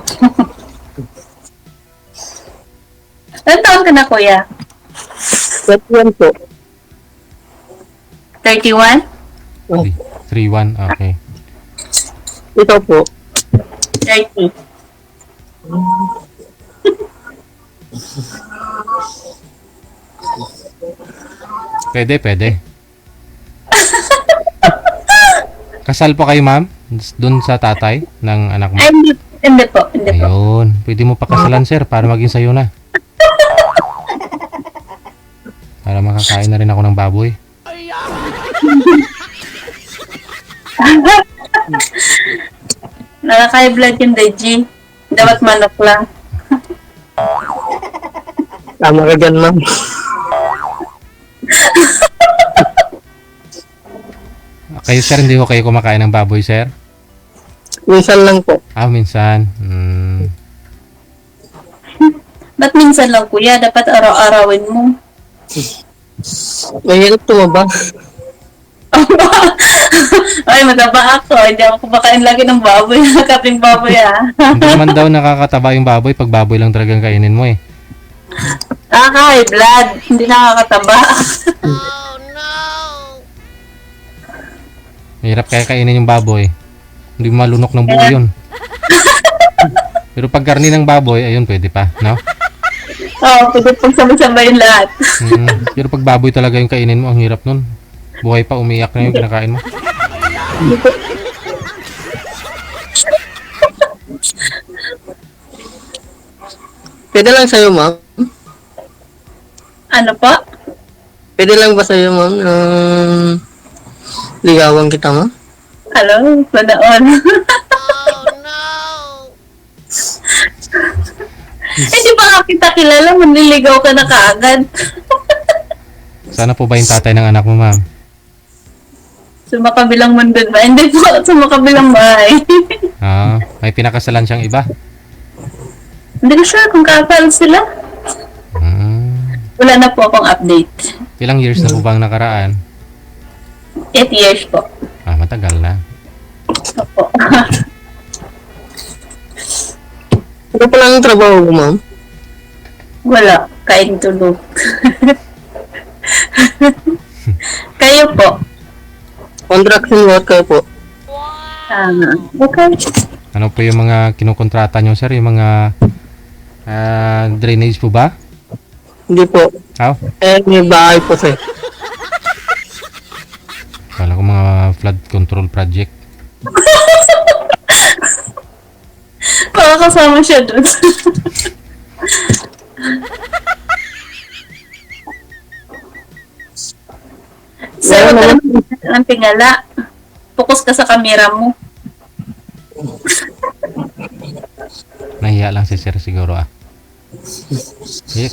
Ilan taon ka na, kuya? 31 po. 31? 3-1. Okay. Ikaw po. 30. Pwede. Kasal po kayo, ma'am? Doon sa tatay ng anak mo? Ay, hindi po. Hindi po. Ayun. Pwede mo pakasalan, sir, para maging sayo na. Para makakain na rin ako ng baboy. Nakaka-high blood yung Deji. Dapat manok lang. Tama ka dyan, ma'am. Kayo, sir, hindi ko kayo kumakain ng baboy, sir? Minsan lang po. Ah, minsan. Ba't minsan lang, kuya? Dapat araw-arawin mo. Mahirap tumaba. Ay, mataba ako. Hindi ako kumakain lagi ng baboy. Kaping baboy, Hindi naman daw nakakataba yung baboy pag baboy lang talagang kainin mo, eh. High blood. Hindi nakakataba. Mahirap kaya kainin yung baboy. Hindi malunok ng buo yun. Pero pag karni ng baboy, ayun, pwede pa, no? Oo, pwede pong sabay-sabayin lahat. Pero pag baboy talaga yung kainin mo, ang hirap nun. Buhay pa, umiyak na yung kinakain mo. Pwede lang sa'yo, ma'am. Ano po? Pwede lang ba sa'yo, ma'am? Ligawan kita, ma'am? Hello, sana all. Hindi pa nga kita kilala, manliligaw ka na kaagad. Sana po ba yung tatay ng anak mo, ma'am? Sa makabilang mundo ba? Hindi po, sa makabilang bahay. Ah, may pinakasalan siyang iba. Hindi ko sure kung kasal sila. Wala na po akong update. Ilang years na po bang nakaraan? 8 years po. Ah, matagal na. Opo. Ano pa lang ang trabaho mo, ma'am? Wala, kain tulog. Kayo po. Contraction worker po. Okay. Ano po yung mga kinukontrata nyo, sir? Yung mga drainage po ba? Hindi po. How? May bahay po sir. Kala ko mga flood control project. Baka kasama siya dun. Sir, huwag ka naman ng tingala. Focus ka sa camera mo. Nahiya lang si sir siguro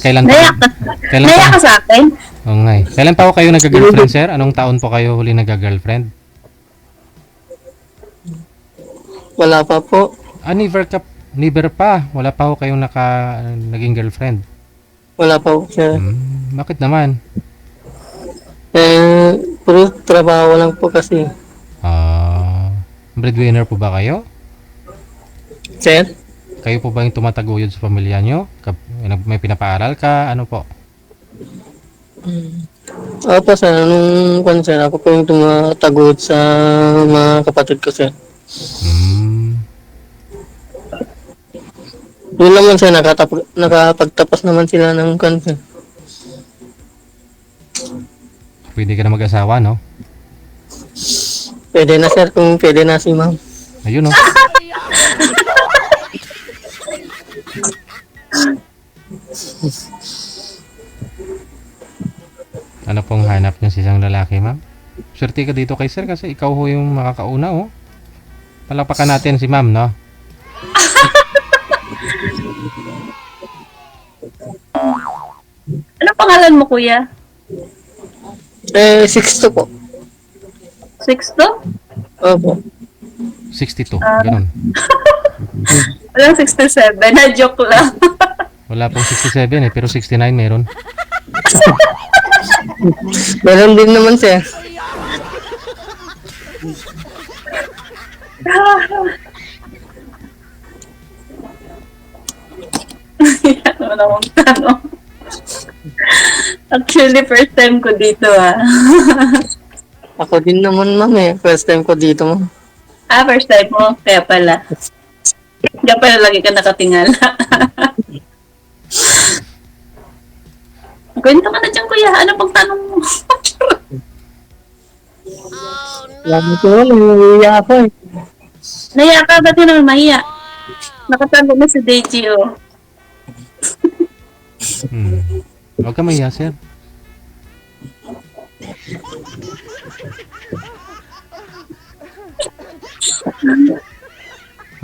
Kailan Naiyak ka, kailan naiyak ka pa? sa akin? Oo nga eh. Kailan pa kayo nag-girlfriend, sir? Anong taon po kayo huli nag-girlfriend? Wala pa po. Never pa. Wala pa kayong naging girlfriend. Wala pa po sir. Bakit naman? Puro trabaho lang po kasi. Breadwinner po ba kayo? Sir? Kayo po ba yung tumataguyod sa pamilya nyo? May pinapaaral ka? Ano po? Opo sir, nung sir, ako po yung tumatagod sa mga kapatid ko sir. Yun naman sir, nakapagtapos naman sila ng sir. Pwede ka na mag-asawa, no? Pwede na sir, kung pwede na si ma'am. Ayun, no? Ano pong hanap niyo sa isang lalaki, ma'am? Swerte ka dito kay sir kasi ikaw ho yung makakauna, oh. Palapakan natin si ma'am, no? Ano pangalan mo, kuya? 6'2" po. 6'2"? Opo. 62, ganun. Walang 67, na-joke lang. Wala pong 67 eh, pero 69 meron. Meron din naman sir. Yan naman akong tanong. Actually, first time ko dito Ako din naman ma'am eh. First time ko dito ma'am. First time mo? Kaya pala. Kaya pala lagi ka nakatingala. Kwento ka na dyan, kuya. Ano pang tanong mo? Lagi ko nahiya ako eh. Naiya ka? Ba't yun naman mahiya? Nakatanong na si Deji, oh. Huwag ka mahiya, sir.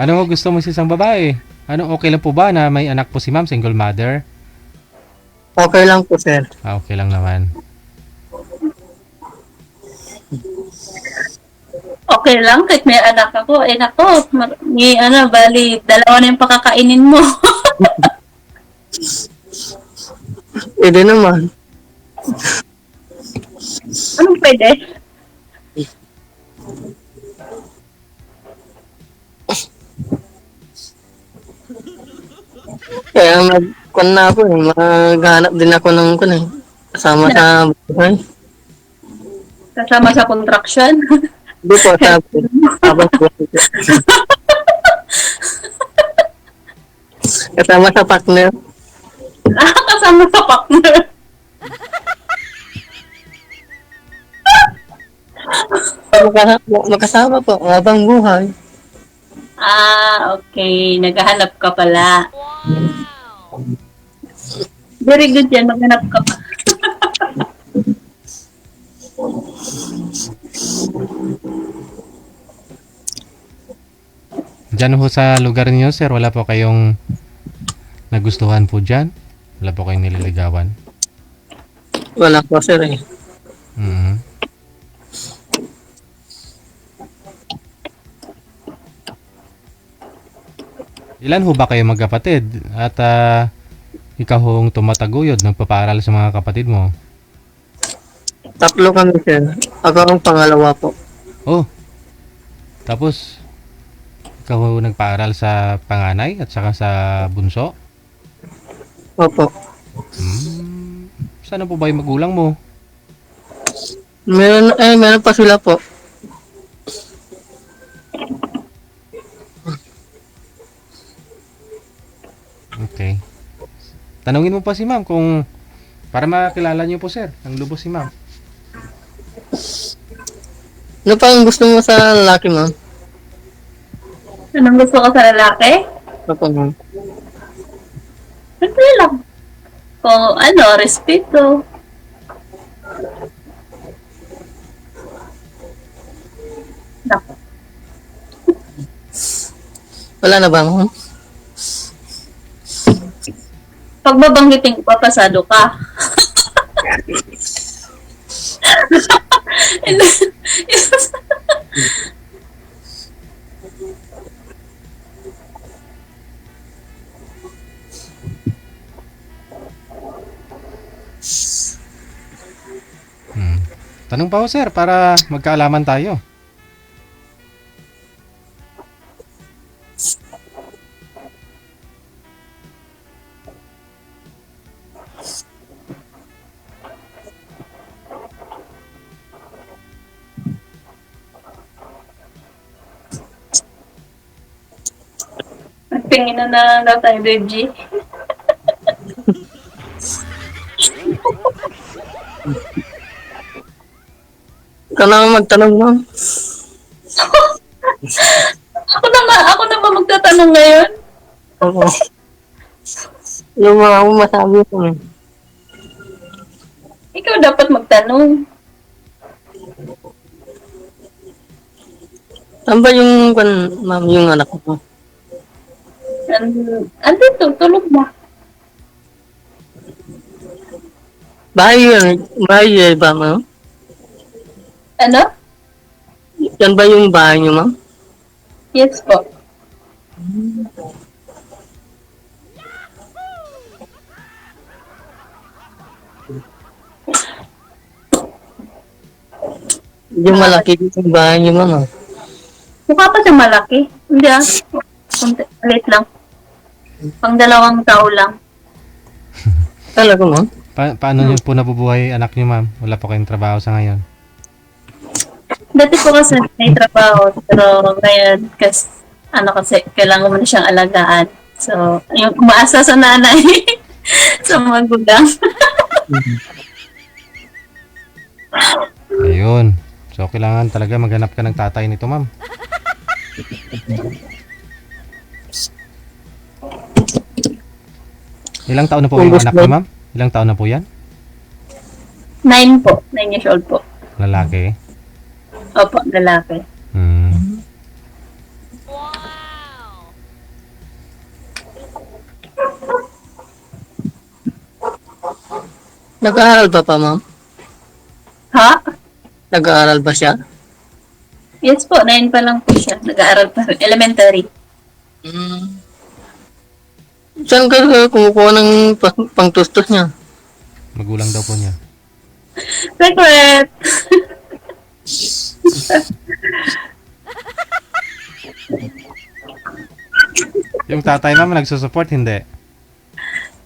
Ano gusto mo sa isang babae? Ano, okay lang po ba na may anak po si ma'am, single mother? Okay lang po sir. Okay lang naman. Okay lang, kahit may anak ako. Eh, nako, may bali, dalawa na yung pakakainin mo. Pwede naman. Anong pwede? Kaya nag-kun na ako eh. Maghanap din ako ng kasama sa buhay. Kasama sa contraction? Hindi po, habang buhay. Kasama sa partner. Kasama sa partner. Magkasama po, habang buhay. Okay. Naghahanap ka pala. Very good yan. Maghanap ka pa. Diyan ho sa lugar niyo, sir, wala po kayong nagustuhan po dyan? Wala po kayong nililigawan? Wala po sir eh. Ilan ho ba kayo magkapatid? At ikaw hong tumataguyod, nagpapaaral sa mga kapatid mo? 3 kami sir. Ako ang pangalawa po. Oh. Tapos ikaw ho nagpaaral sa panganay at saka sa bunso? Opo. Sana po ba yung magulang mo? Meron pa sila po. Okay. Tanungin mo pa si ma'am kung para makilala niyo po sir, ang lubos si ma'am. Ano pa ang gusto mo sa lalaki, ma'am? Anong gusto ko sa lalaki? Ano pa, ma'am? Simple lang. Kung ano, respeto. Naku. Wala na ba, ma'am? Pag babanggitin ko, papasado ka. Tanong pa ho sir para magkaalaman tayo. Tingin na daw tayo, Virgie. Ikaw na magtanong, ma'am. Ako na ba magtatanong ngayon? Oo. Yung mga masabi ko, ma'am. Ikaw dapat magtanong. Saan ba yung, ma'am, yung anak ko? Andito, tulog na. Bahay ba, ma'am? Ano? Yan ba yung bahay niyo, ma'am? Yes po. Yung malaki yung bahay niyo, ma'am. Mukha pa siya malaki. Hindi ah. Maliit lang. Pang 2 tao lang. Talaga, ma'am? Paano niyo po nabubuhay anak niyo ma'am? Wala po kayong trabaho sa ngayon. Dati po kasi may trabaho. Pero ngayon, kasi kailangan mo na siyang alagaan. So, yung umaasa sa nanay sa magulang. Ayun. So, kailangan talaga maghanap ka ng tatay nito, ma'am. Ilang taon na po yung anak niyo, ma'am? Ilang taon na po yan? 9 po. 9 years old po. Lalaki? Opo, lalaki. Nag-aaral ba pa, ma'am? Ha? Nag-aaral ba siya? Yes po, 9 pa lang po siya. Nag-aaral pa. Elementary. Saan ka kumukuha ng pangtustos niya? Magulang daw po niya. Secret! Yung tatay, ma'am, nagsusupport? Hindi.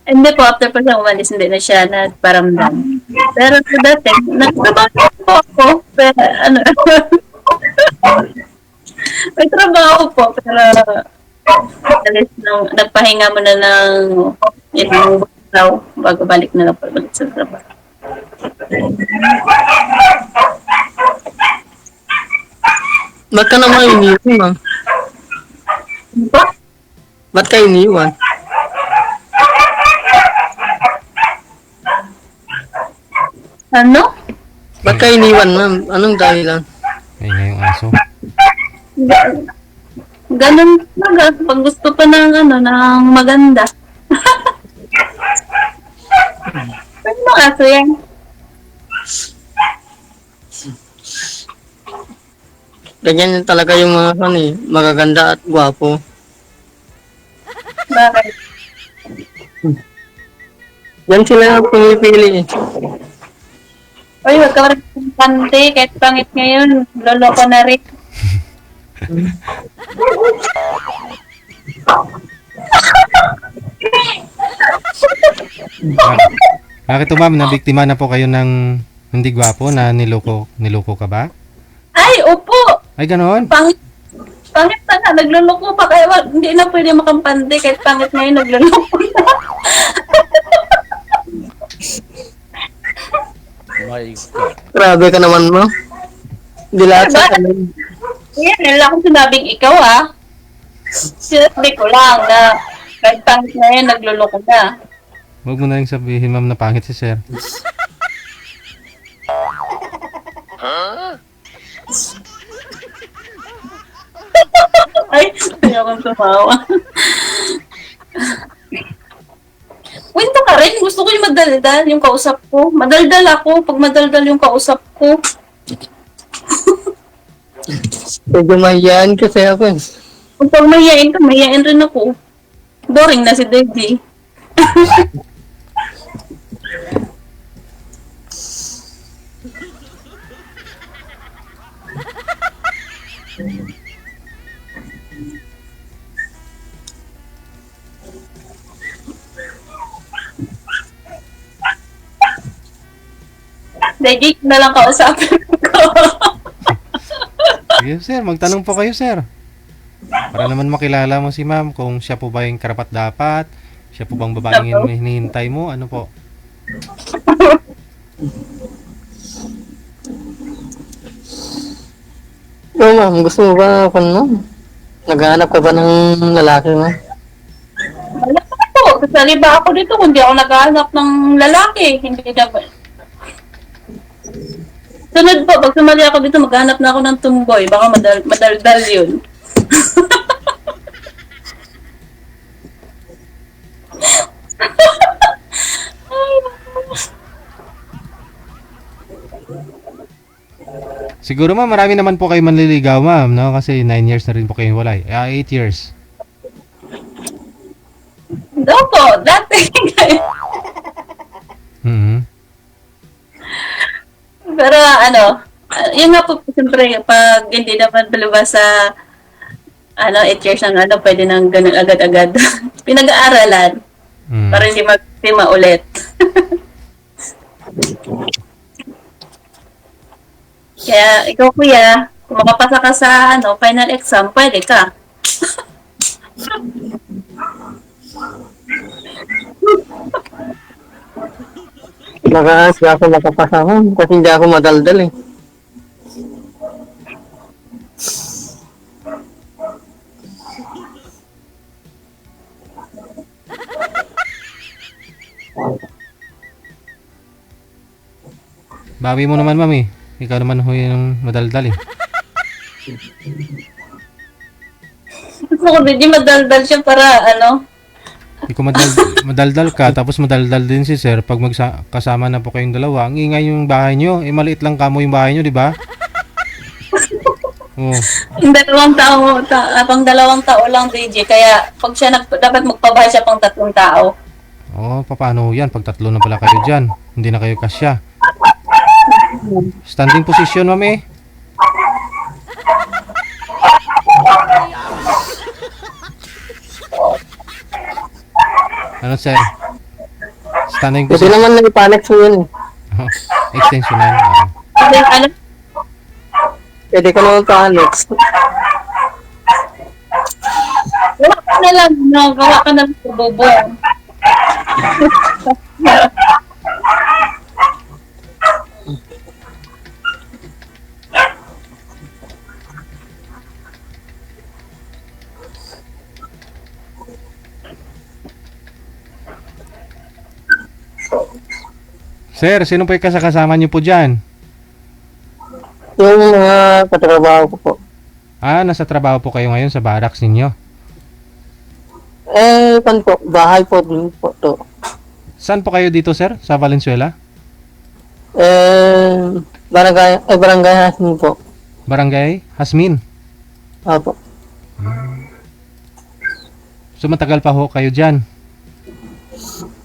Hindi po, after po siya umalis, hindi na siya nagparamdam. Pero dati, nagtrabaho po ako. Pero, may trabaho po, pero alis nagpahinga muna ng ilang araw bago balik na lang balik sa trabaho. Ba't ka naman iniwan, ma'am? Ba't ka iniwan? Ano? Ba't ka iniwan, ma'am? Anong dahilan? Ay, ngayong aso. Ganun talaga. Pag gusto pa ng ng maganda. Ano mga aso yan? Ganyan yung talaga yung mga magaganda at gwapo. Bakit? Yan sila ang pumipili eh. Uy, wag ka rin pante. Kahit pangit ngayon, loloko na rin. Bakit to, ma'am? Nabiktima na po kayo ng Hindi gwapo na niloko ka ba? Ay, opo! Ay, ganoon? Pangit na nga, nagluloko pa kaya hindi na pwede makampante kahit pangit ngayon nagluloko na. My God. Grabe ka naman mo. Hindi lahat sa kanila. Yan, wala akong sinabing ikaw sinabi ko lang na kahit pangit ngayon nagluloko na. Huwag mo na rin sabihin, ma'am, na pangit si sir. Ay, ayokong tumawa. Kwento ka rin. Gusto ko yung madaldal, yung kausap ko. Madaldal ako pag madaldal yung kausap ko. Medyo mahihain kasi ako. Kung pag mahihain ka, mahihain rin ako. Boring na si Debbie. Debbie, na lang kausapin ko. Sige, sir. Magtanong po kayo, sir. Para naman makilala mo si ma'am kung siya po ba yung karapat-dapat, siya po bang babaeng hinihintay mo, ano po? Oo, ma'am. Gusto mo ba ako, ma'am? Naghahanap ka ba ng lalaki, ma'am? Wala pa ako. Kasali ba ako dito kung di ako naghahanap ng lalaki? Hindi na ba? Sunod po, pag sumali ako dito, maghanap na ako ng tumboy. Baka madaldal yun. Siguro ma'am, marami naman po kayo manliligaw, ma'am, no? Kasi 9 years na rin po kayo walay. 8 years. Opo, dati. Mhm. Pero yun nga po, siyempre, pag hindi naman palabas sa 8 years ang pwede nang ganun agad-agad. Pinag-aaralan. Para hindi magtima ulit. Kaya, ikaw kuya, kung makapasa ka sa final exam, pwede ka. Baka hindi ako makapasa, ma'am. Kasi hindi ako madaldal eh. Bawi mo naman, ma'am, eh. Ikaw naman ho yung madaldal, eh. Gusto ko din madaldal siya para Ikaw madaldal ka, tapos madaldal din si sir pag kasama na po kayong dalawa. Ang ingay yung bahay nyo. Eh, maliit lang kamo yung bahay nyo, di ba? Oh. Yung pang 2 tao lang, DJ. Kaya, pag siya dapat magpabahay siya pang 3 tao. Oh, paano yan? Pag 3 na pala kayo dyan, hindi na kayo kasya. Standing position, ma'am, eh. Ano, sir? Standing Kasi position. naman nag-panic mo yun eh. Oh, extensionan. Pwede ka naman pa-annex. Gawa ka na lang, gawa ka na lang sa bobo. Sir, sino po yung kasama niyo po dyan? Yung mga katrabaho ko po. Ah, nasa trabaho po kayo ngayon sa barracks ninyo. Pan po, bahay po din po to. Saan po kayo dito, sir? Sa Valenzuela? Barangay Hasmin po. Barangay Hasmin? Opo. So matagal pa ho kayo dyan?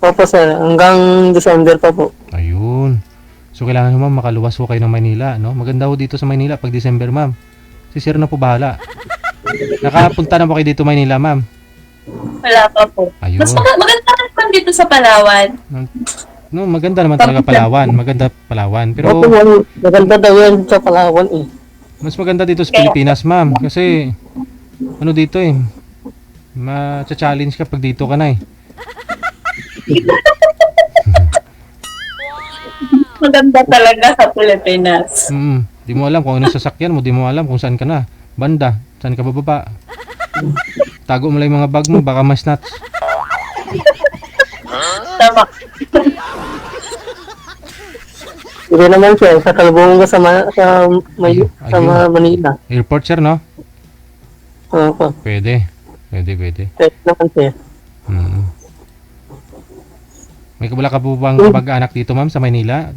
Opo sir, hanggang December pa po. Ayun. So kailangan ma'am makaluwas ho kayo ng Maynila, no? Maganda ho dito sa Maynila pag December, ma'am. Si sir na po bahala. Nakapunta na po kayo dito Maynila, ma'am? Wala pa po. Ayun. Mas maganda rin pa dito sa Palawan. No, maganda naman talaga Palawan. Maganda Palawan. Pero Maganda daw yan sa Palawan eh. mas maganda dito sa Pilipinas, ma'am. Kasi, ano dito eh. Ma-challenge ka pag dito ka na eh. Maganda talaga sa Pilipinas. Di mo alam kung ano sasakyan mo. Di mo alam kung saan ka na. Banda. Saan ka bababa. Tago mo lang yung mga bag mo. Baka ma-snatch. Tama. Hindi naman siya, sa Kalabungan sa Manila. Airport, sir, no? Opo. Pwede. Pwede. Pwede naman siya. May kabula ka po bang kabag-anak dito, ma'am, sa Maynila?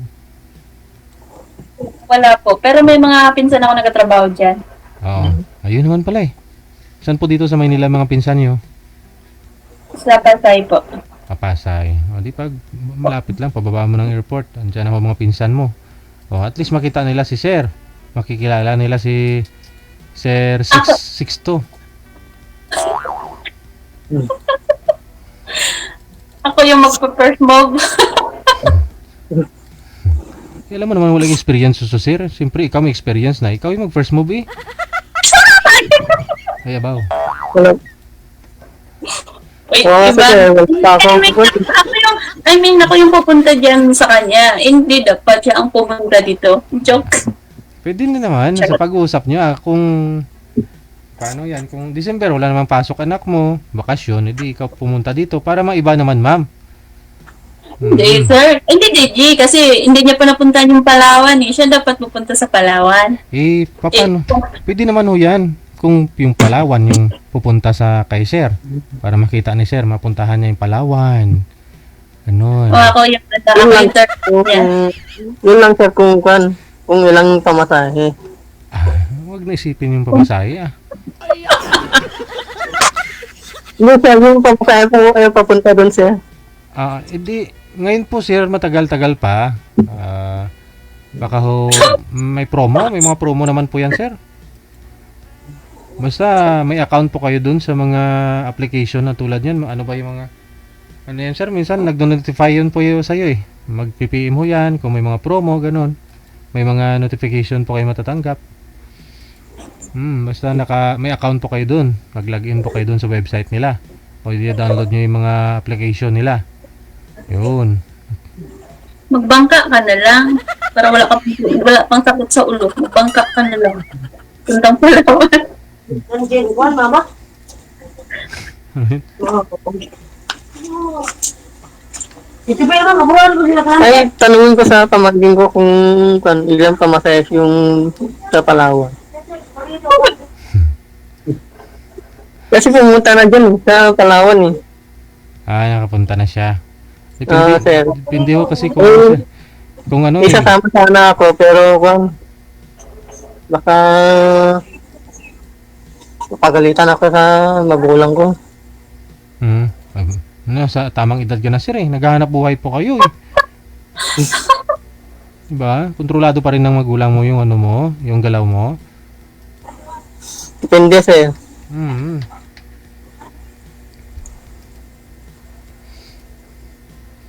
Wala po. Pero may mga pinsan ako nagtatrabaho dyan. Oo. Ayun naman pala eh. Saan po dito sa Maynila mga pinsan nyo? Sa Pasay po. Papasay. O di pag malapit lang, pababa mo ng airport. Andiyan ang mga pinsan mo. O at least makita nila si Sir. Makikilala nila si Sir 662. Ako yung magpa-first move. Alam mo naman walang experience so Sir. Siyempre ikaw may experience na. Ikaw yung mag-first move eh. Kaya ba? Wala. Wait, Wala iba? ako Ako yung pupunta dyan sa kanya. Hindi dapat siya ang pumunta dito. Joke. Pwede na naman sa pag-uusap nyo kung paano yan. Kung December wala namang pasok anak mo, bakasyon, edi ikaw pumunta dito para maiba naman ma'am. Hindi, sir. Hindi, DJ. Kasi hindi niya pa napuntahan yung Palawan eh. Siya dapat pupunta sa Palawan. Paano? Pwede naman ho yan. Kung yung Palawan yung pupunta sa kay Sir para makita ni Sir, mapuntahan niya yung Palawan. Ganun. O ako yung nag-computer niya. Yun lang sir kung ilang pamasahe. Huwag na isipin yung pamasahe Hindi sir, yung pamasahe po kayo papunta doon sir. Edi, ngayon po Sir, matagal-tagal pa. Baka ho, may mga promo naman po yan Sir. Basta may account po kayo dun sa mga application na tulad yan. Ano ba yung mga... Ano yan sir? Minsan nag-notify yun po yun sa'yo eh. Mag-PPM ho yan kung may mga promo, ganun. May mga notification po kayo matatanggap. Basta may account po kayo dun. Mag-login po kayo dun sa website nila. O i-download nyo yung mga application nila. Yun. Magbangka ka na lang. Para wala pang sakit sa ulo. Magbangka ka na lang. Puntang Palawan. Nandiyan ko, mama. Ito ba yung mabuhan ko sila ka? Ay, tanungin ko sa pamangkin ko kung ilang pamasahe yung sa Palawan. Kasi pumunta na dyan sa Palawan eh. Nakapunta na siya. Sir. Depende ho kasi kung ano Isasama sana ako pero baka pagalitan ako sa magulang ko. Sa tamang edad ka na Sir eh. Naghahanap buhay po kayo eh. Diba? Kontrolado pa rin ng magulang mo yung ano mo, yung galaw mo. Depende sir.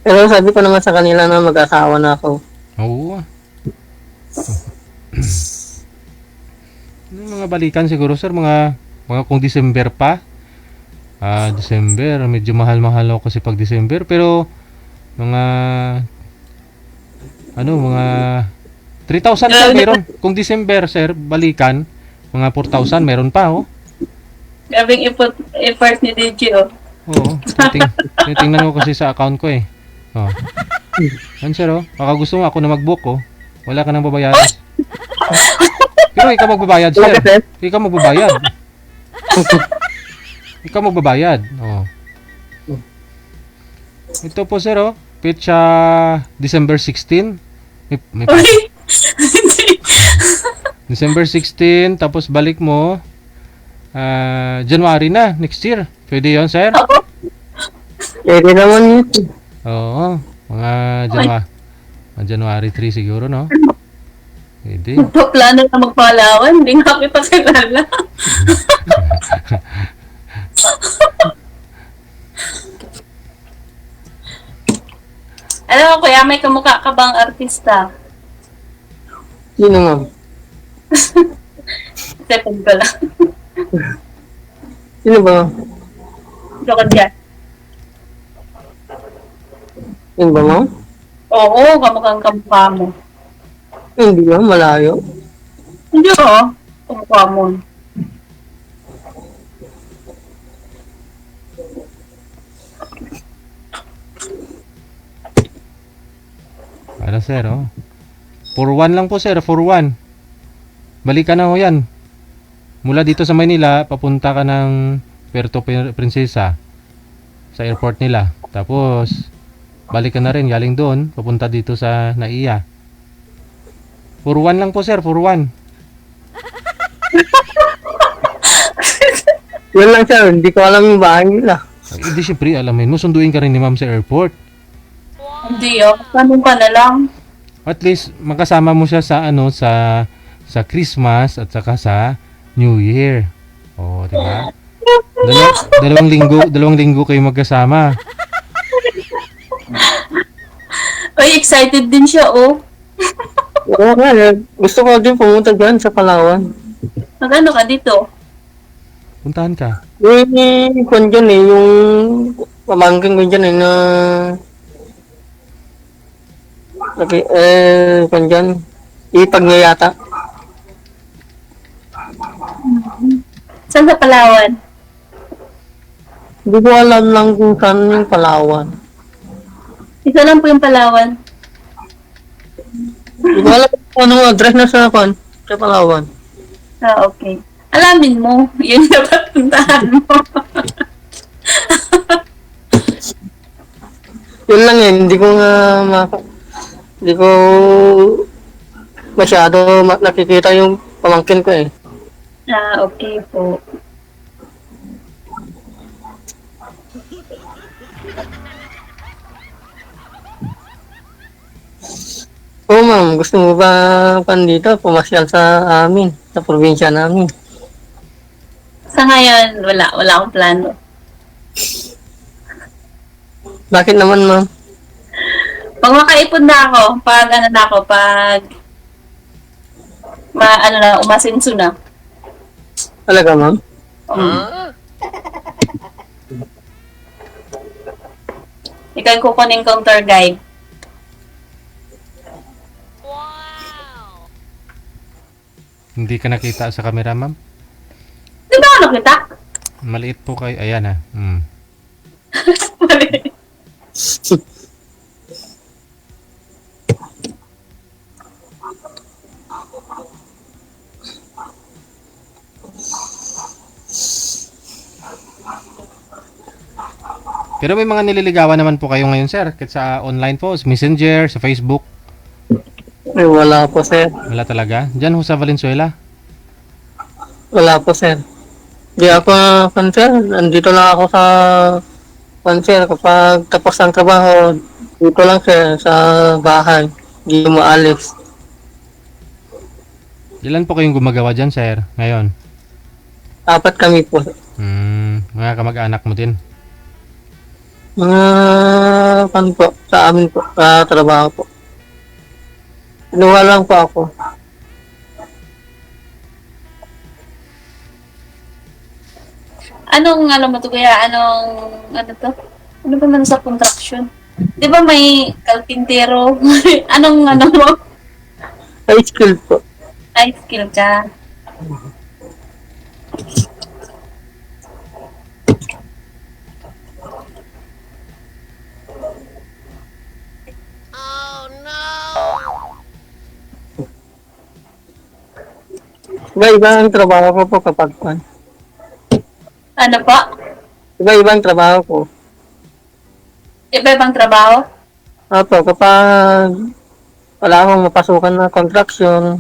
Pero sabi ko naman sa kanila na mag-asawa na ako. Oo. Yung mga balikan siguro Sir, mga kung December pa. December, medyo mahal-mahal ako kasi pag December. Pero, mga 3,000 pa meron. Kung December, Sir, balikan, mga 4,000 meron pa, oh. Gabing effort ni DJ, oh. Oo. Tingnan ko kasi sa account ko, eh. Oh. Yan, Sir, oh. Baka gusto mo ako na mag-book, oh. Wala ka nang babayaran. Pero ikaw magbabayad, Sir. Ikaw magbabayad. Ikaw magbabayad. Oh. Ito po Sir, oh. Petsa December 16. May December 16, tapos balik mo January na, next year. Pwede yun, Sir? Pwede naman yun. Oo. Mga January 3 siguro, no? Pwede. Plano na magpalawan, hindi nga kita kilala. Ano, kaya may kamukha ka bang artista? Sino ma'am? Second ko lang. Sino ba? Ito ka dyan. Sino ba ma'am? Oo, kamukhang kamukha mo. Hindi ma'am, malayo. Hindi kamukha mo. Para sir, oh. 4-1 lang po sir, 4-1. Balikan na ho yan. Mula dito sa Manila, papunta ka ng Puerto Princesa sa airport nila. Tapos, balik ka na rin, galing doon, papunta dito sa Naiya. 4-1 lang po sir, 4-1. Yun lang sir, hindi ko alam yung bahay nila. Ay, hindi syempre, alamin mo, sunduin ka rin ni ma'am sa airport. Hindi tanong ka na lang. At least, makasama mo siya sa sa Christmas at saka sa New Year. Oh, di ba? Dalawang linggo kayo magkasama. Ay, excited din siya, oh. Oo nga, gusto ko din pumunta dyan sa Palawan. Magano ka dito? Puntahan ka. Yung kwan dyan yung pamangkin ko dyan na kwan dyan, ipag niya yata. Saan sa Palawan? Hindi ko alam lang kung saan yung Palawan. Isa lang po yung Palawan. Hindi ko alam kung anong address na sa kwan, sa Palawan. Ah, okay. Alamin mo, yun dapat puntahan mo. Yun lang hindi ko nga hindi ko masyado nakikita yung pamangkin ko eh. Ah, okay po. Oo ma'am, gusto mo ba dito pumasyal sa amin, sa probinsya namin? Sa ngayon, wala akong plano. Bakit naman ma'am? Pag makaipon na ako, umasinso na. Talaga ma'am? Ikaw yung kukunin kong tour guide. Hindi ka nakita sa camera, ma'am? Di ba ako nakita? Maliit po kayo. Ayan ah. Pero may mga nililigawan naman po kayo ngayon, sir. Kahit sa online po, sa Messenger, sa Facebook. Ay, wala po sir. Wala talaga. Diyan ho sa Valenzuela. Wala po sir. Di ako sir. Nandito lang ako sa sir. Kapag tapos ang trabaho, dito lang sir sa bahay. Hindi maalis. Ilan po kayong gumagawa dyan, sir, ngayon? 4 kami po. Mga kamag-anak mo din. Mga po, sa amin po, sa trabaho po. Inuwa lang po ako. Anong, alam mo to kaya, ano to? Ano ba man sa contraction? Di ba may kalpintero? Anong mo? High school po. High skill ka. Iba-iba ang trabaho ko po kapag pan. Ano pa? Iba-iba ang trabaho ko. Iba-ibang trabaho? Opo, kapag wala akong mapasukan na construction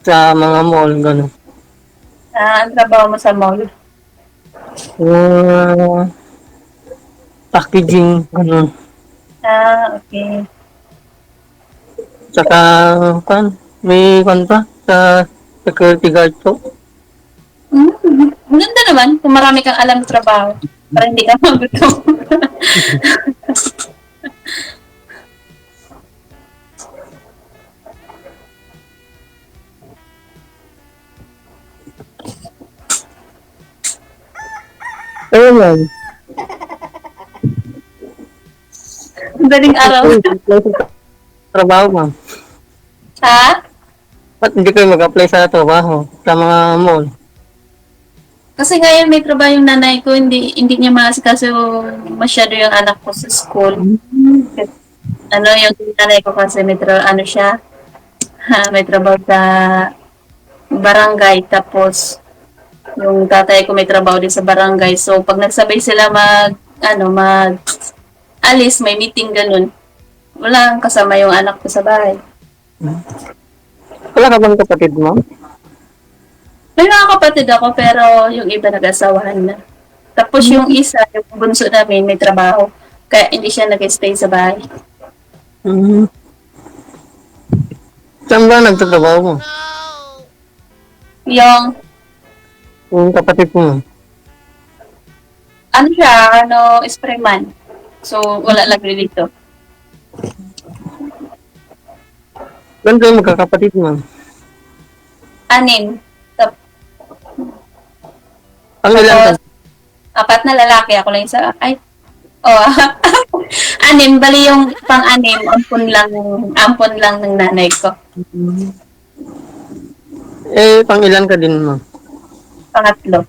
sa mga mall, gano'n. Ang trabaho mo sa mall? Packaging, gano'n. Okay. Tsaka, may pa sa security guard po. Maganda naman kung marami kang alam sa trabaho para hindi ka magutom. Ayun, ma'am. Madaling araw. Apply sa trabaho, ma'am. Ha? Ba't hindi kayo mag-apply sa trabaho sa mga mall? Kasi ngayon may trabaho yung nanay ko, hindi niya maasikaso masyado yung anak ko sa school. Ano yung nanay ko kasi ano siya, may trabaho sa barangay, tapos yung tatay ko may trabaho din sa barangay. So pag nagsabay sila mag alis, may meeting ganun. Wala kasama yung anak ko sa bahay. Wala ka bang kapatid mo? May mga kapatid ako, pero yung iba nag-asawahan na. Tapos yung isa, yung bunso namin, may trabaho. Kaya hindi siya nag-stay sa bahay. Mm-hmm. Saan ba nagtatrabaho mo? Yung, Yung kapatid mo. ano siya, sprayman. So, wala lang rin dito. Saan kayo magkakapatid mo? 6. Ang ilan ka? Tapos, 4 na lalaki. Ako lang isa. Ay, 6. Bali yung pang-6, ampon lang ng nanay ko. Eh, pang ilan ka din mo? Pangatlo.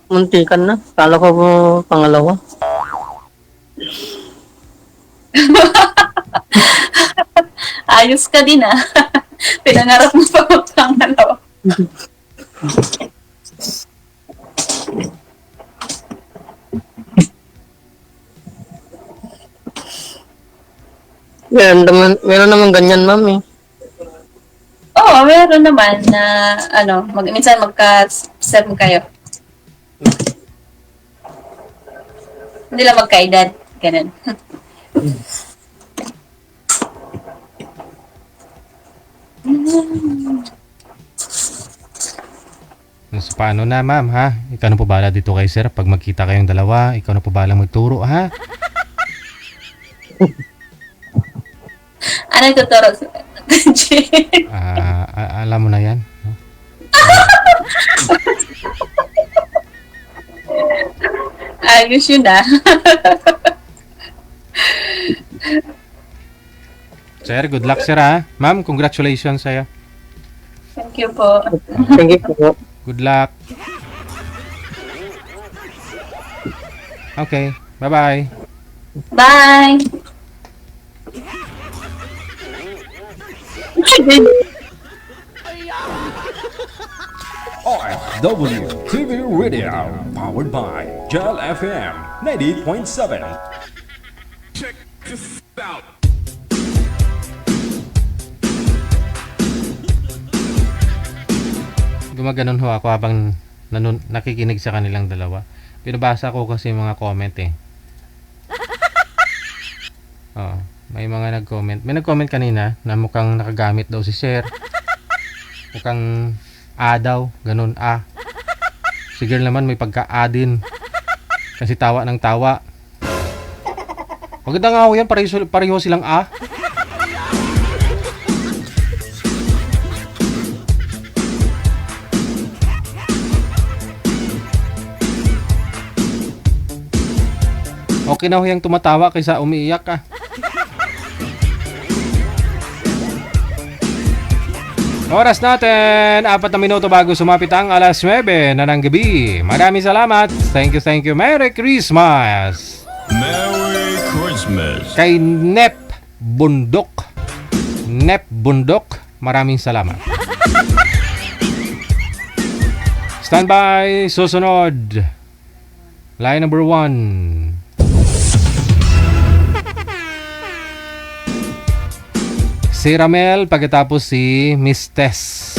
Muntikan na. Kala ko po pangalawa. Ayos ka din ah. Pinangarap mo pa ang pangalawa. Meron naman ganyan, ma'am eh. Oo, meron naman na minsan magka-serve kayo. Hindi lang magkaedad. Ganun. So, paano na, ma'am, ha? Ikaw na po bahala dito kay sir. Pag magkita kayong dalawa, ikaw na po bahala magturo, ha? Ano yung tuturo? Alam mo na yan. No? Ayos yun ah. Sir, good luck, sir, ha? Ma'am, congratulations sa'yo. Thank you po. Thank you po. Good luck. Okay, bye-bye. Bye! OFW TV Radio, powered by Gel FM 98.7. Check this out. Gumaganon ho ako habang nakikinig sa kanilang dalawa. Pinabasa ko kasi mga comment eh. Oh, may mga nag-comment. May nag-comment kanina na mukhang nakagamit daw si Sir. Mukhang A daw, ganun A. Si girl naman may pagka-A din. Kasi tawa ng tawa. Maganda nga ho yan, pareho silang A. Okay na ho yung tumatawa kaysa umiiyak ka. Oras natin, 4 na minuto bago sumapit ang alas 9 na ng gabi. Maraming salamat. Thank you. Merry Christmas. Merry Christmas. Kay Nep Bundok. Maraming salamat. Standby, susunod. Line number 1. Si Ramel, pagkatapos si Miss Tess.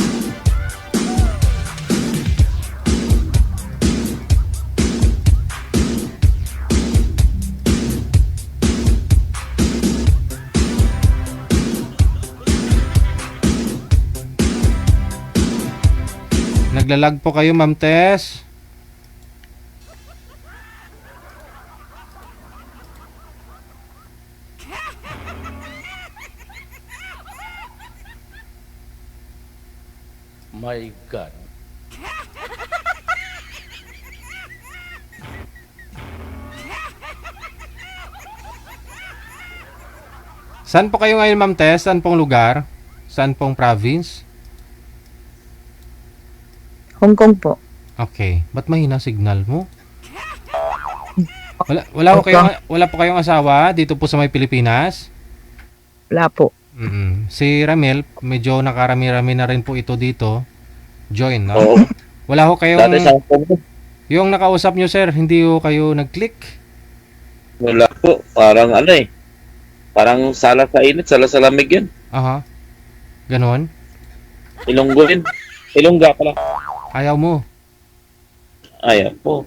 Naglalag po kayo, Ma'am Tess. My God. Saan po kayo ngayon, Ma'am Tess? Saan pong lugar? Saan pong province? Hong Kong po. Okay. Ba't mahina signal mo? Wala po kayong asawa dito po sa may Pilipinas? Wala po. Si Ramel, medyo nakarami-rami na rin po ito dito. Join, no? Oo. Wala ho kayong... Dati sa Hong Kong. Yung nakausap nyo, sir, hindi ho kayo nag-click? Wala po. Parang ano eh. Parang sala sa init, sala sa lamig yan. Aha. Ganon? Ilonggo yun. Ilongga pala. Ayaw mo? Ayan po.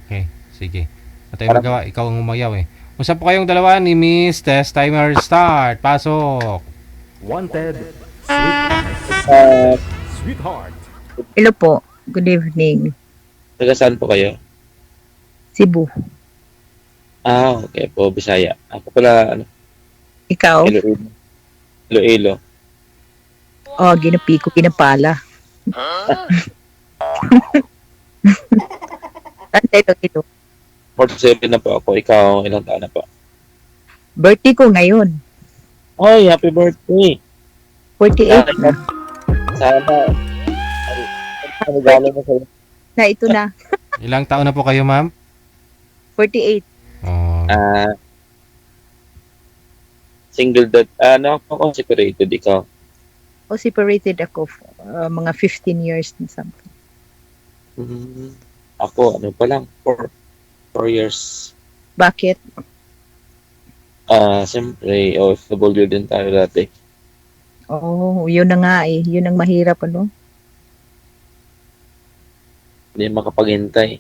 Okay. Sige. At tayo magawa, ikaw ang umayaw eh. Usap po kayong dalawa ni Miss Tess. Timer start. Pasok. Wanted, sweetheart. Hello po. Good evening. Taga saan po kayo? Cebu. Okay po, Bisaya. Ako pala, ano, Ikaw? Iloilo. Oh, ginapi ko, ginapala. Saan ito? 47 na po ako. Ikaw, ilang taon na po? Birthday ko ngayon. Oy, happy birthday! 48 na. Sana. Ano galing mo sa'yo? Na ito na. Ilang taon na po kayo, ma'am? 48. Oh. Single dad. Ano ako separated ikaw? O separated ako. Mga 15 years na something. Ako, ano pa lang, 4 years. Bakit? Siyempre, OFW din tayo dati. Oh, yun na nga eh. Yun ang mahirap, ano? Hindi makapaghintay.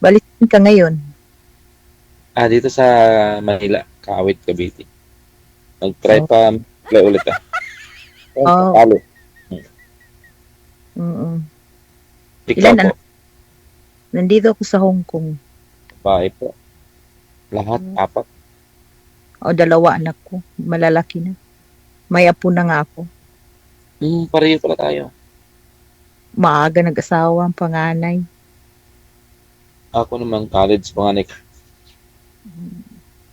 Balikin ka ngayon. Dito sa Manila, Kawit, Cavite. Nag-try pa ulit Talo. Ikaw Ilan po? Nandito ako sa Hong Kong. Bahay po. Lahat, 4. O, 2 anak ko. Malalaki na. May apo na nga ako. Pareho pala tayo. Maaga nag-asawa ang panganay. Ako naman, college, panganay.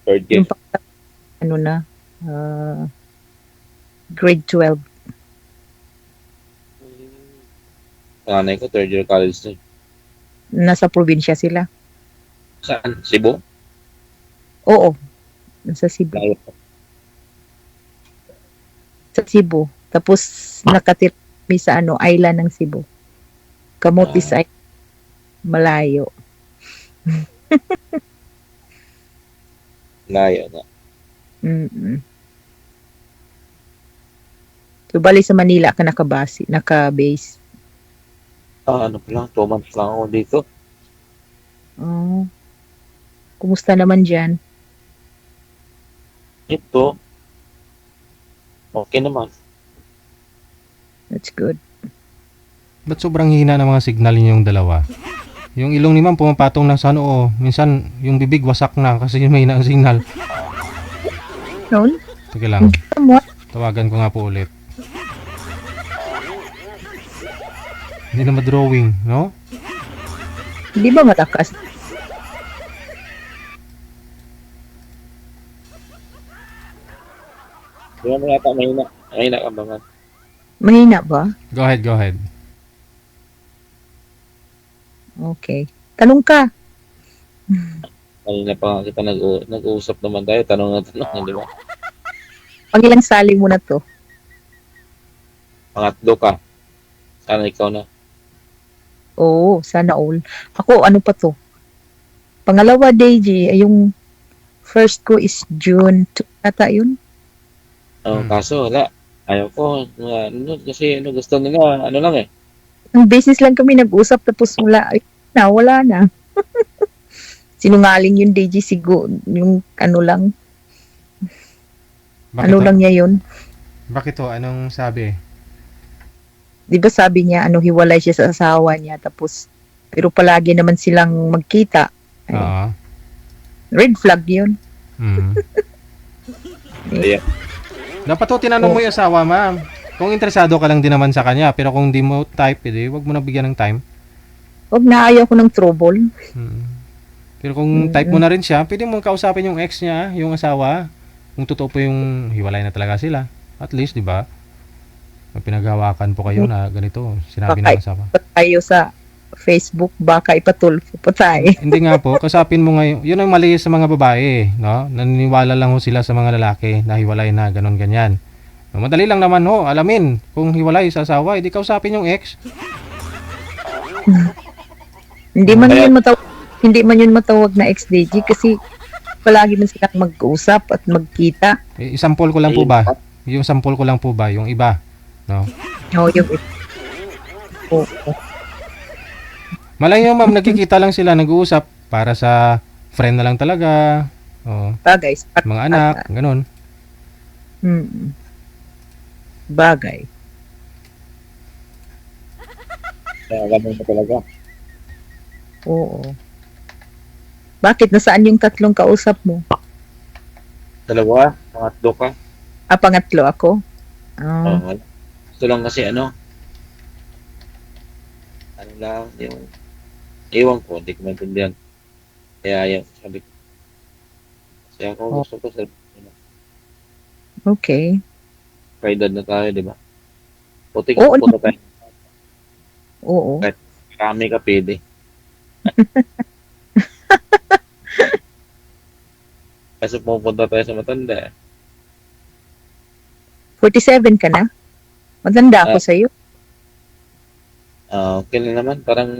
Third year. Ano na? Grade 12. Panganay ko, third year college na. Nasa probinsya sila. Saan? Cebu? Oo. Nasa Cebu. Layo po. Sa Cebu. Tapos nakatira kami sa island ng Cebu. Camotes Island. Malayo. Layo na. So, bali sa Manila ka naka-base. Ano pa lang, 2 months lang ako dito. Oh. Kumusta naman dyan? Ito, okay naman. That's good. Ba't sobrang hina ng mga signal ninyong dalawa? Yung ilong ni ma'am pumapatong na sa noo. Minsan, yung bibig wasak na kasi may hina ang signal. Noon? Sige lang. Tawagan ko nga po ulit. Hindi na ma-drawing, no? Hindi ba matakas? Hindi mo yata mahina. Mahina ka ba man? Mahina ba? Go ahead. Okay. Tanong ka. Kanina pa nga kita nag-uusap naman tayo. Tanong, di ba? Pangilang sali mo na to? Pangatlo ka. Sana ikaw na. Oo, sana all. Ako, ano pa to? Pangalawa, Deji, yung first ko is June 2 ata yun. Kaso wala. Ayaw ko. Kasi gusto nila, lang eh. Ang basis lang kami nag-usap tapos wala na. Sinungaling yung Deji Sigo. Yung lang. Bakit lang niya yun? Bakit to? Anong sabi? Di ba sabi niya, hiwalay siya sa asawa niya, tapos, pero palagi naman silang magkita. Oo. Red flag yun. Yeah. Dapat to tinanong mo yung asawa, ma'am. Kung interesado ka lang din naman sa kanya, pero kung di mo type, wag mo na bigyan ng time. Wag na, ayaw ko ng trouble. Pero kung type mo na rin siya, pwede mo kausapin yung ex niya, yung asawa. kung totoo po yung hiwalay na talaga sila, at least, di ba? May pinaghawakan po kayo na ganito, sinabi ng asawa. Tayo sa Facebook, baka ipatulfo pa tayo. Hindi nga po, kasapin mo ngayon, yun ang mali sa mga babae, no? Naniniwala lang ho sila sa mga lalaki na hiwalay na ganon ganyan. No, madali lang naman ho, alamin kung hiwalay sa asawa, hindi kausapin yung ex. Hindi man yun matawag na ex-DJ kasi palagi man silang mag-usap at magkita. Isampol ko lang po ba? Yung sample ko lang po ba, yung iba, no? Oo, yung Oo. Malayo ma'am, nagkikita lang sila, nag-uusap para sa friend na lang talaga. Oh. Bagay. Mga anak, ganun. Bagay. Kaya ganun na talaga. Oo. Bakit? Nasaan yung tatlong kausap mo? Dalawa, pangatlo ka. Pangatlo ako? Gusto lang kasi ano lang, yung ewan ko, hindi ko maintindihan. Kaya yung sabi ko. Kasi ako gusto ko sa Okay. kaedad na tayo, di ba? Putik Oo. punta tayo. Oo. Kahit marami ka pwede. Kasi pupunta tayo sa matanda. 47 ka na? Matanda ako sa'yo. Okay lang naman. Parang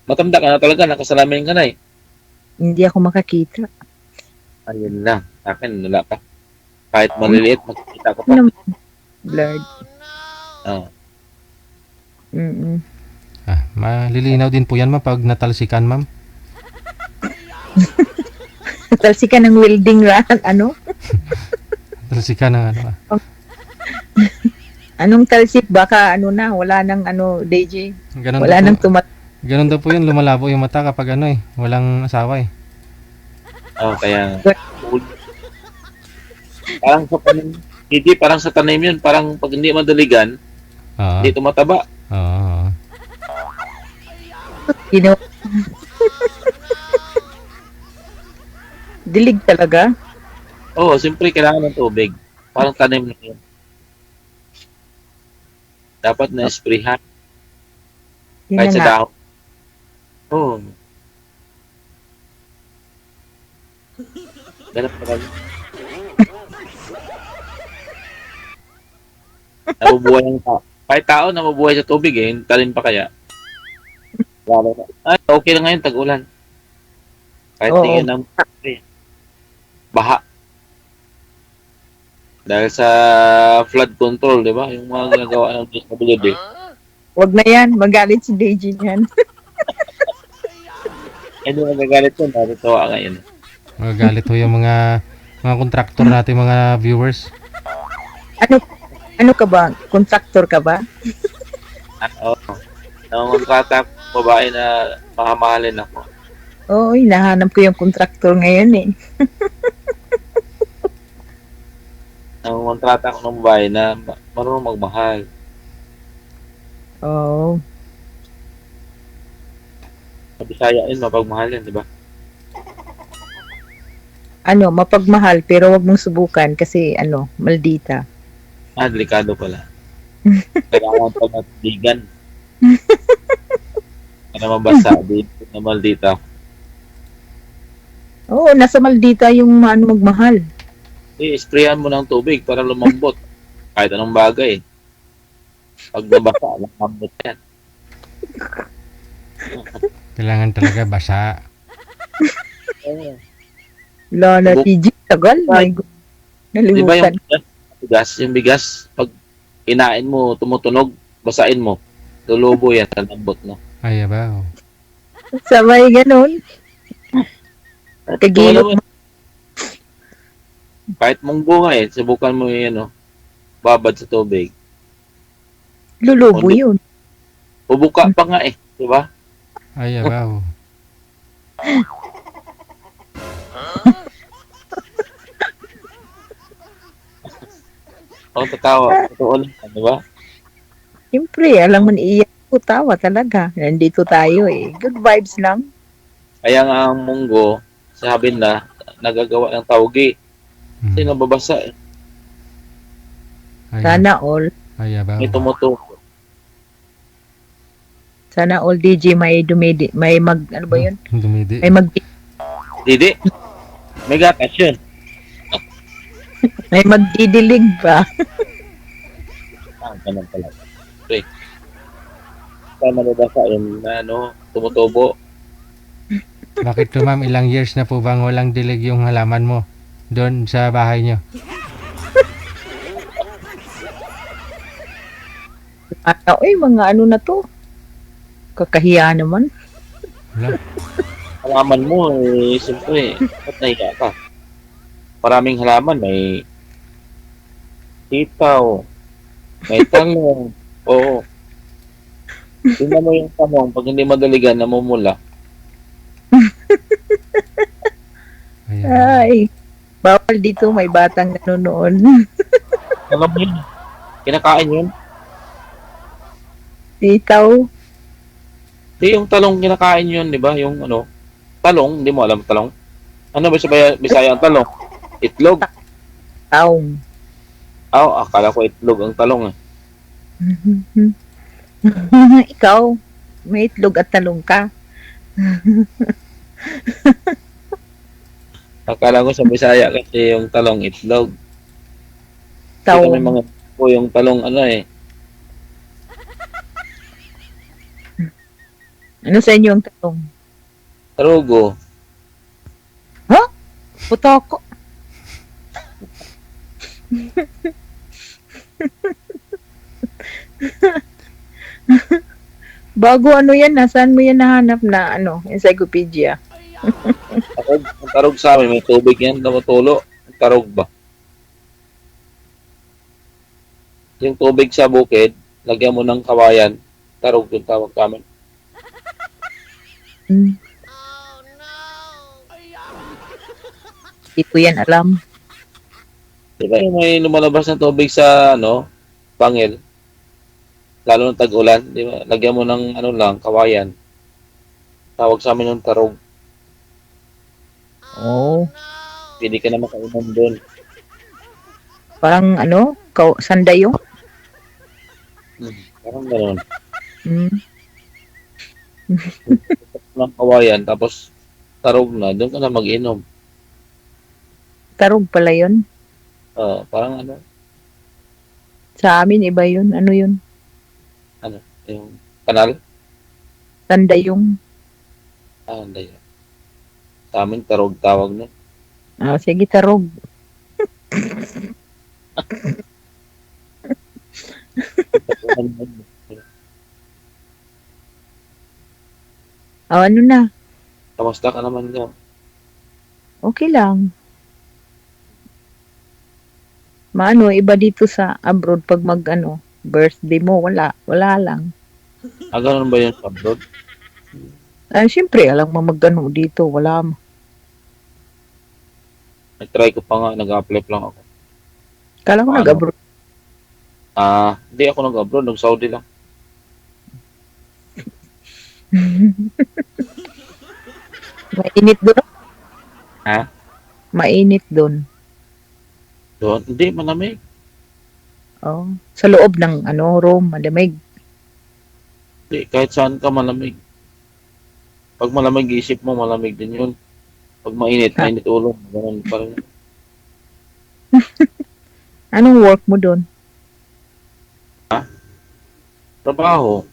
matanda ka na talaga. Nakasalamin ka na eh. Hindi ako makakita. Ayun lang. Sa akin, wala pa. Kahit maliliit, makikita ko pa. Blurred. Malilinaw din po yan ma'am pag natalsikan ma'am. Natalsikan ng welding rod, ano? Natalsikan ng ano. Anong talsik? Baka ano na, wala nang ano, DJ. Ganun Wala nang ganun daw po yun, lumalabo yung mata kapag ano eh, walang asawa eh. Kaya parang sa tanim, hindi parang sa tanim yun, parang pag hindi madaligan, hindi tumataba. Dilig talaga? Oo, siyempre kailangan ng tubig. Parang tanim na yun. Dapat na esprehan. Kahit sa dahon. Oo. Ganap pa lang. Nabubuhay ang tao. Kahit tao nabubuhay sa tubig eh. Talim pa kaya. Ay, okay lang ngayon, tag-ulan. Kahit tingin ng baha. Dahil sa flood control, di ba? Yung mga ginagawa ng DSWD. Wag na yan, magalit si DJ niyan. Hindi magagalit yun, natutuwa ngayon. Magagalit ho yung mga kontraktor natin, mga viewers. Ano ka ba? Contractor ka ba? Oo. Nangontrata ko babae na makamahalin ako. Oo, hinahanap ko yung contractor ngayon eh. Nangontrata ko ng babae na marunong magmahal. Oo. Sa Bisaya yun, mapagmahalin, di ba? Mapagmahal pero wag mong subukan kasi maldita. Delikado pala. Kailangan pa natidigan. Para mabasa, di na maldita. Oo, nasa maldita yung magmahal. I-sprayan mo ng tubig para lumambot. Kahit anong bagay. Pag nabasa, lumambot yan. Kailangan talaga basa. Lala, TG, tagal. My God. Di ba Nalimutan. yung bigas, pag inain mo, tumutunog, basain mo. Lulubo yan, lambot no. Ay, ba? Sabay ganun. Kagilot mo. Kahit munggo nga subukan mo yun, babad sa tubig. Lulubo yun. Bubuka pa nga di ba? Ay, ba? Ako tatawa, totoo lang, di ba? Siyempre, alam mo iiyak ko, tawa talaga. Nandito tayo eh. Good vibes lang. Kaya nga ang munggo, sabi na, nagagawa ng tawgi. Kasi nababasa eh. Sana all. Ayabaw. May tumutubo. Sana all DJ may dumidi. May mag, ano ba yun? Dumidi. May mag, Didi. May gatas yun. may magdidilig ba? Ganun pala. Okay. Kaya nababasa yun na tumutubo. Bakit to ma'am, ilang years na po bang walang dilig yung halaman mo doon sa bahay nyo? Mga ano na to. Kakahiya naman. Wala. Halaman mo siyempre, ba't nahiya ka? Maraming halaman, may sitaw, may talong, oo. Tingnan mo yung tamong, pag hindi madaligan, namumula. Ay, bawal dito, may batang nanonood. Alam mo yun, kinakain yun. Sitaw. Di yung talong kinakain yun, di ba? Yung talong, hindi mo alam talong. Ano ba sa Bisaya ang talong? Itlog. Taong. Akala ko itlog ang talong eh. Ikaw, may itlog at talong ka. Akala ko sa Bisaya kasi yung talong itlog. Kasi Taong. may mga po yung talong Ano sa inyo ang talong? tarugo. Putoko. Bago ano yan, nasaan mo yan nahanap na encyclopedia? Ang tarog sa amin, may tubig yan, tumutulo. Ang tarog ba? Yung tubig sa bukid, lagyan mo ng kawayan, tarog yung tawag namin. Hindi ko yan alam. Diba yung may lumalabas na tubig sa pangil, lalo ng tag-ulan, di ba? Lagyan mo ng kawayan. Tawag sa amin ng tarog. Oh, Pwede ka na makainom doon. parang sandayo? Parang gano'n. Mm. Ng kawayan, tapos tarog na, doon ka na mag-inom. Tarog pala yun. Parang Sa amin, iba yun. Ano yun? yung kanal. Sandayong. Hindi. Sa amin, tarog tawag na. Sige, tarog. Ano na? Kamusta ka naman dyan? Okay lang. Iba dito sa abroad pag birthday mo, wala lang. Ganun ba yun sa abroad? Siyempre, alam mo dito, wala. Nag-try ko pa nga, nag-apply pa lang ako. Kala ko nag-abroad. Hindi ako nag-abroad, nag-Saudi lang. Mainit doon? Ha? Mainit doon. Doon? Hindi, malamig. Oh, sa loob ng room, malamig. Hindi, kahit saan ka malamig. Pag malamig, isip mo, malamig din yun. Pag mainit ulo. Ganun pa rin. Anong work mo doon? Trabaho.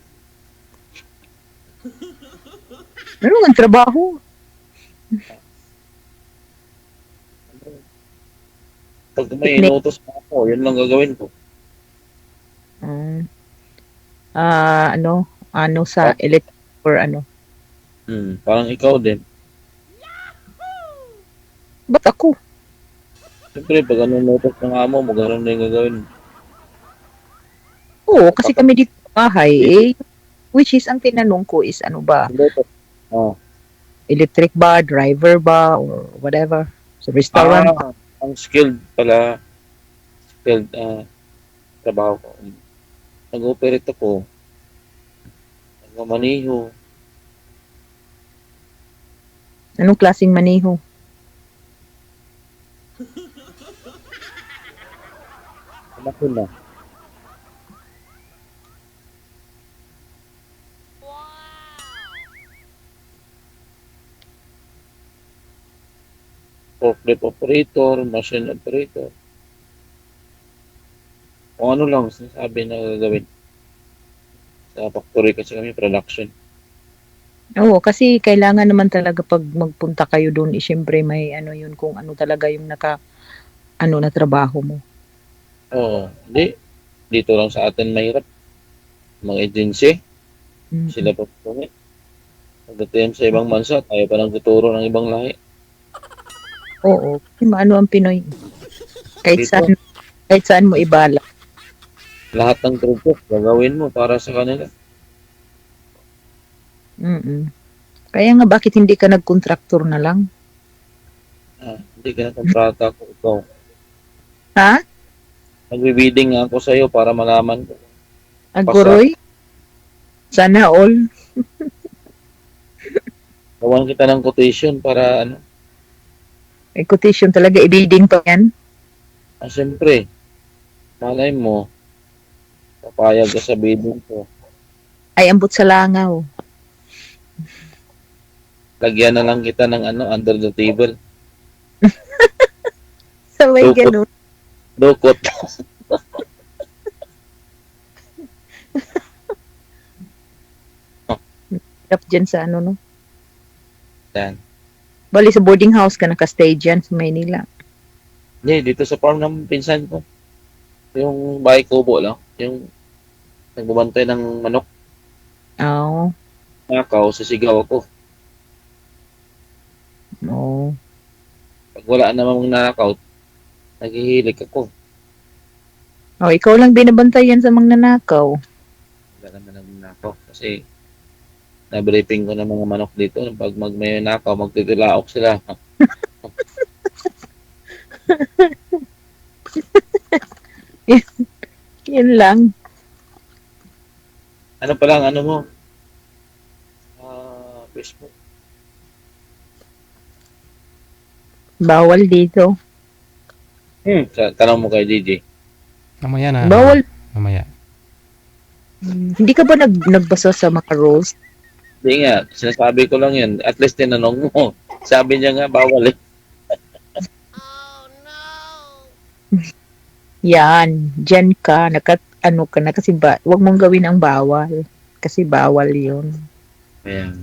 Ano ang trabaho? Pag may inutos pa ako, yun lang gagawin ko. Sa electric or Parang ikaw din. Ba't ako? Siyempre, pag inutos ng amo mo, gano'n na yung gagawin. Oo, kasi kami dito sa bahay, which is, ang tinanong ko is, electric ba, driver ba, or whatever. Sa restaurant. Ang skilled pala. Skilled trabaho ko. Nag-operate ako. Nag-maniho. Anong klaseng maniho? Ako na. Forklift operator, machine operator. Kung ano lang sinasabi na gagawin. Sa factory kasi kami, production. Oo, kasi kailangan naman talaga pag magpunta kayo doon, siyempre may ano yun, kung ano talaga yung na trabaho mo. Oo, hindi. Dito lang sa atin mahirap. Mga agency, Mm. sila pa po. Pagdating sa ibang bansa, tayo pa nang tuturo ng ibang lahi. Oo, kasi maano ang Pinoy. Kahit Dito. kahit saan mo ibala. Lahat ng trupo, gagawin mo para sa kanila. Mm. Kaya nga bakit hindi ka nag-contractor na lang? Hindi ka na kontrata ko ikaw. Ha? Nagbibidding nga ako sa'yo para malaman ko. Aguroy? Sana all. Gawan kita ng quotation para ano. May quotation talaga, i-bidding pa yan. Siyempre, malay mo, papayag ka sa bidding ko. Ay, ambot sa langaw. Lagyan na lang kita ng ano, under the table. Sabay Dukot. ganun. Dukot. Hirap dyan sa ano, no? Yan. Bali, sa boarding house ka naka-stay dyan sa Maynila. Hindi, dito sa farm ng pinsan ko. Yung bahay kubo lang. Yung nagbabantay ng manok. Oo. Nakaw, sisigaw ako. Oo. Pag wala namang nakaw, naghihilig ako. Oh, ikaw lang binabantayan sa mga nanakaw. Wala naman ang nakaw. Kasi na-briefing ko ng mga manok dito. Pag may nakaw, magtitilaok sila. Yun lang. Ano pa lang, ano mo? Facebook. Bawal dito. Tanong mo kay DJ. Mamaya na. Bawal. Mamaya. Hindi ka ba nagbasa sa mga rules? Hindi nga, sinasabi ko lang yun. At least tinanong mo. Sabi niya nga, bawal eh. Yan. Diyan ka. Ano ka na. Kasi wag mong gawin ang bawal. Kasi bawal yun. Ayan.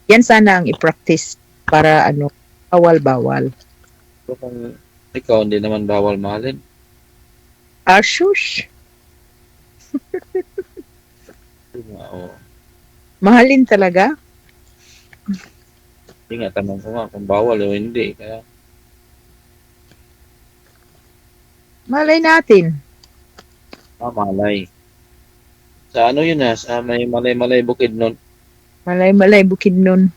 Yan sana ang i-practice para bawal. So, kung ikaw, hindi naman bawal mahalin. Shush. Oo. Mahalin talaga? Hindi nga, tanong ko nga kung bawal o hindi. Kaya, Malay natin. malay. Sa ano yun sa may malay-malay bukid nun. Malay bukid nun.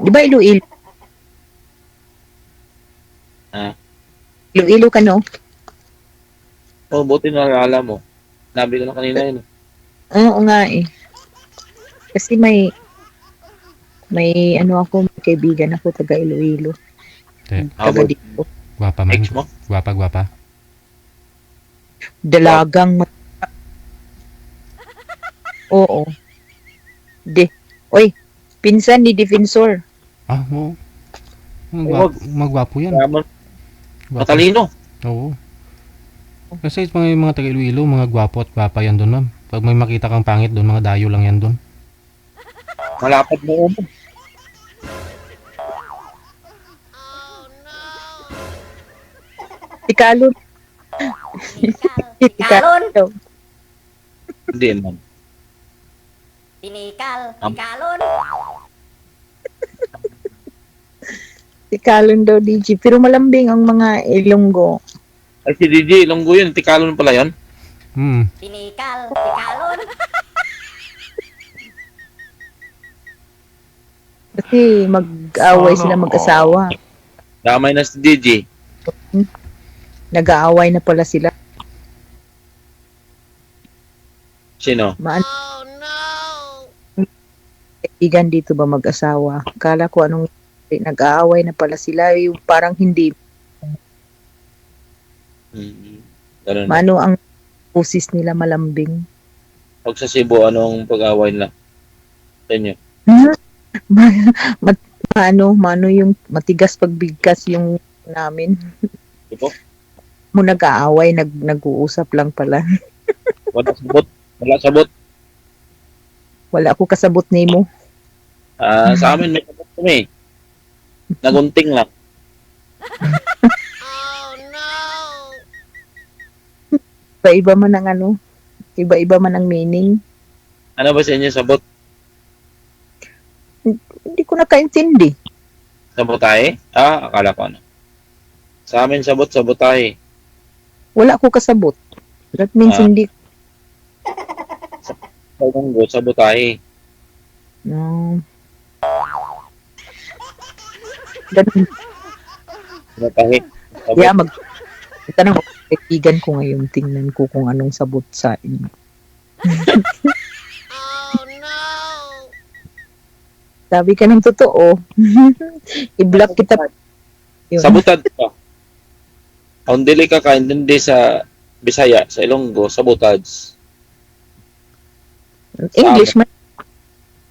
Di ba Iloilo? Iloilo ka, no? Oh, buti naalala mo. Nabi ko na kanina yun. Oo nga eh. Kasi may may kaibigan ako taga Iloilo. Taga dito. Gwapa man. Ex mo? Gwapa. Dalagang Oo. Oy, pinsan ni Defensor. Oo. Huwag. Magwapo yan. Yaman. Gwapo. Matalino. Oo. Kasi mga taga Iloilo, mga gwapo at gwapa yan doon, ma'am. Pag may makita kang pangit doon, mga dayo lang yan doon. Malapad mo mo. Tikalon. Tikalon. Hindi man. Tikalon. Tikalon daw, DJ. Pero malambing ang mga Ilonggo. Ay, si DJ, Ilonggo yun. Tikalon pala yun. Tikalon. Kasi mag-away sila mag-asawa. Damay na si DJ. Nag-aaway na pala sila. Sino? Kaibigan dito ba mag-asawa? Kala ko nag-aaway na pala sila. Yung parang hindi Ganun. Mano ang pusis nila malambing. Pag sa Cebu, anong pag-away nila? Sa inyo? Mano yung matigas pagbigkas yung namin. Di po? Mo nag-aaway, nag-uusap lang pala. Wala sabot. Wala sabot. Wala ako kasabot nimo. Sa amin, may sabot kami. Nagunting lang. Iba-iba man ang iba-iba man ang meaning. Ano ba sa inyo sabot? Hindi ko nakaintindi. Sabotahe? Akala ko ano. Sa amin, sabotahe. Wala ko kasabot. That means hindi. Sa Ilonggo, sabotahe. No. Ganun. Sabotahe. Yeah, tanong ko, kaibigan ko ngayon, tingnan ko kung anong sabot sa inyo. Sabi ka ng totoo. I-block kita. Yun. Sabutad ka. Kung dili ka kaintindi sa Bisaya, sa Ilonggo, sabotage. English man.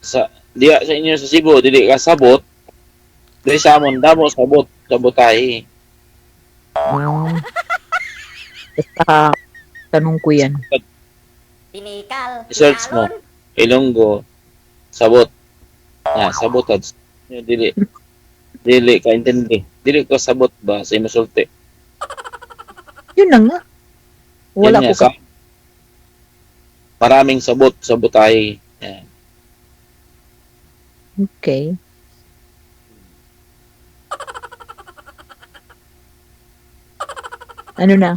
Sa inyo sa Cebu, dili ka sabot. Dili sa amon, damo sabot, sabotahe. Basta tanong ko yan. I-search mo. Ilonggo, sabot. Sabotage. Dili ka intindi. Dili ko sabot ba sa imusulti. Yun na nga. Wala Yan ko nga, maraming sabotahe. Yan. Okay. Ano na?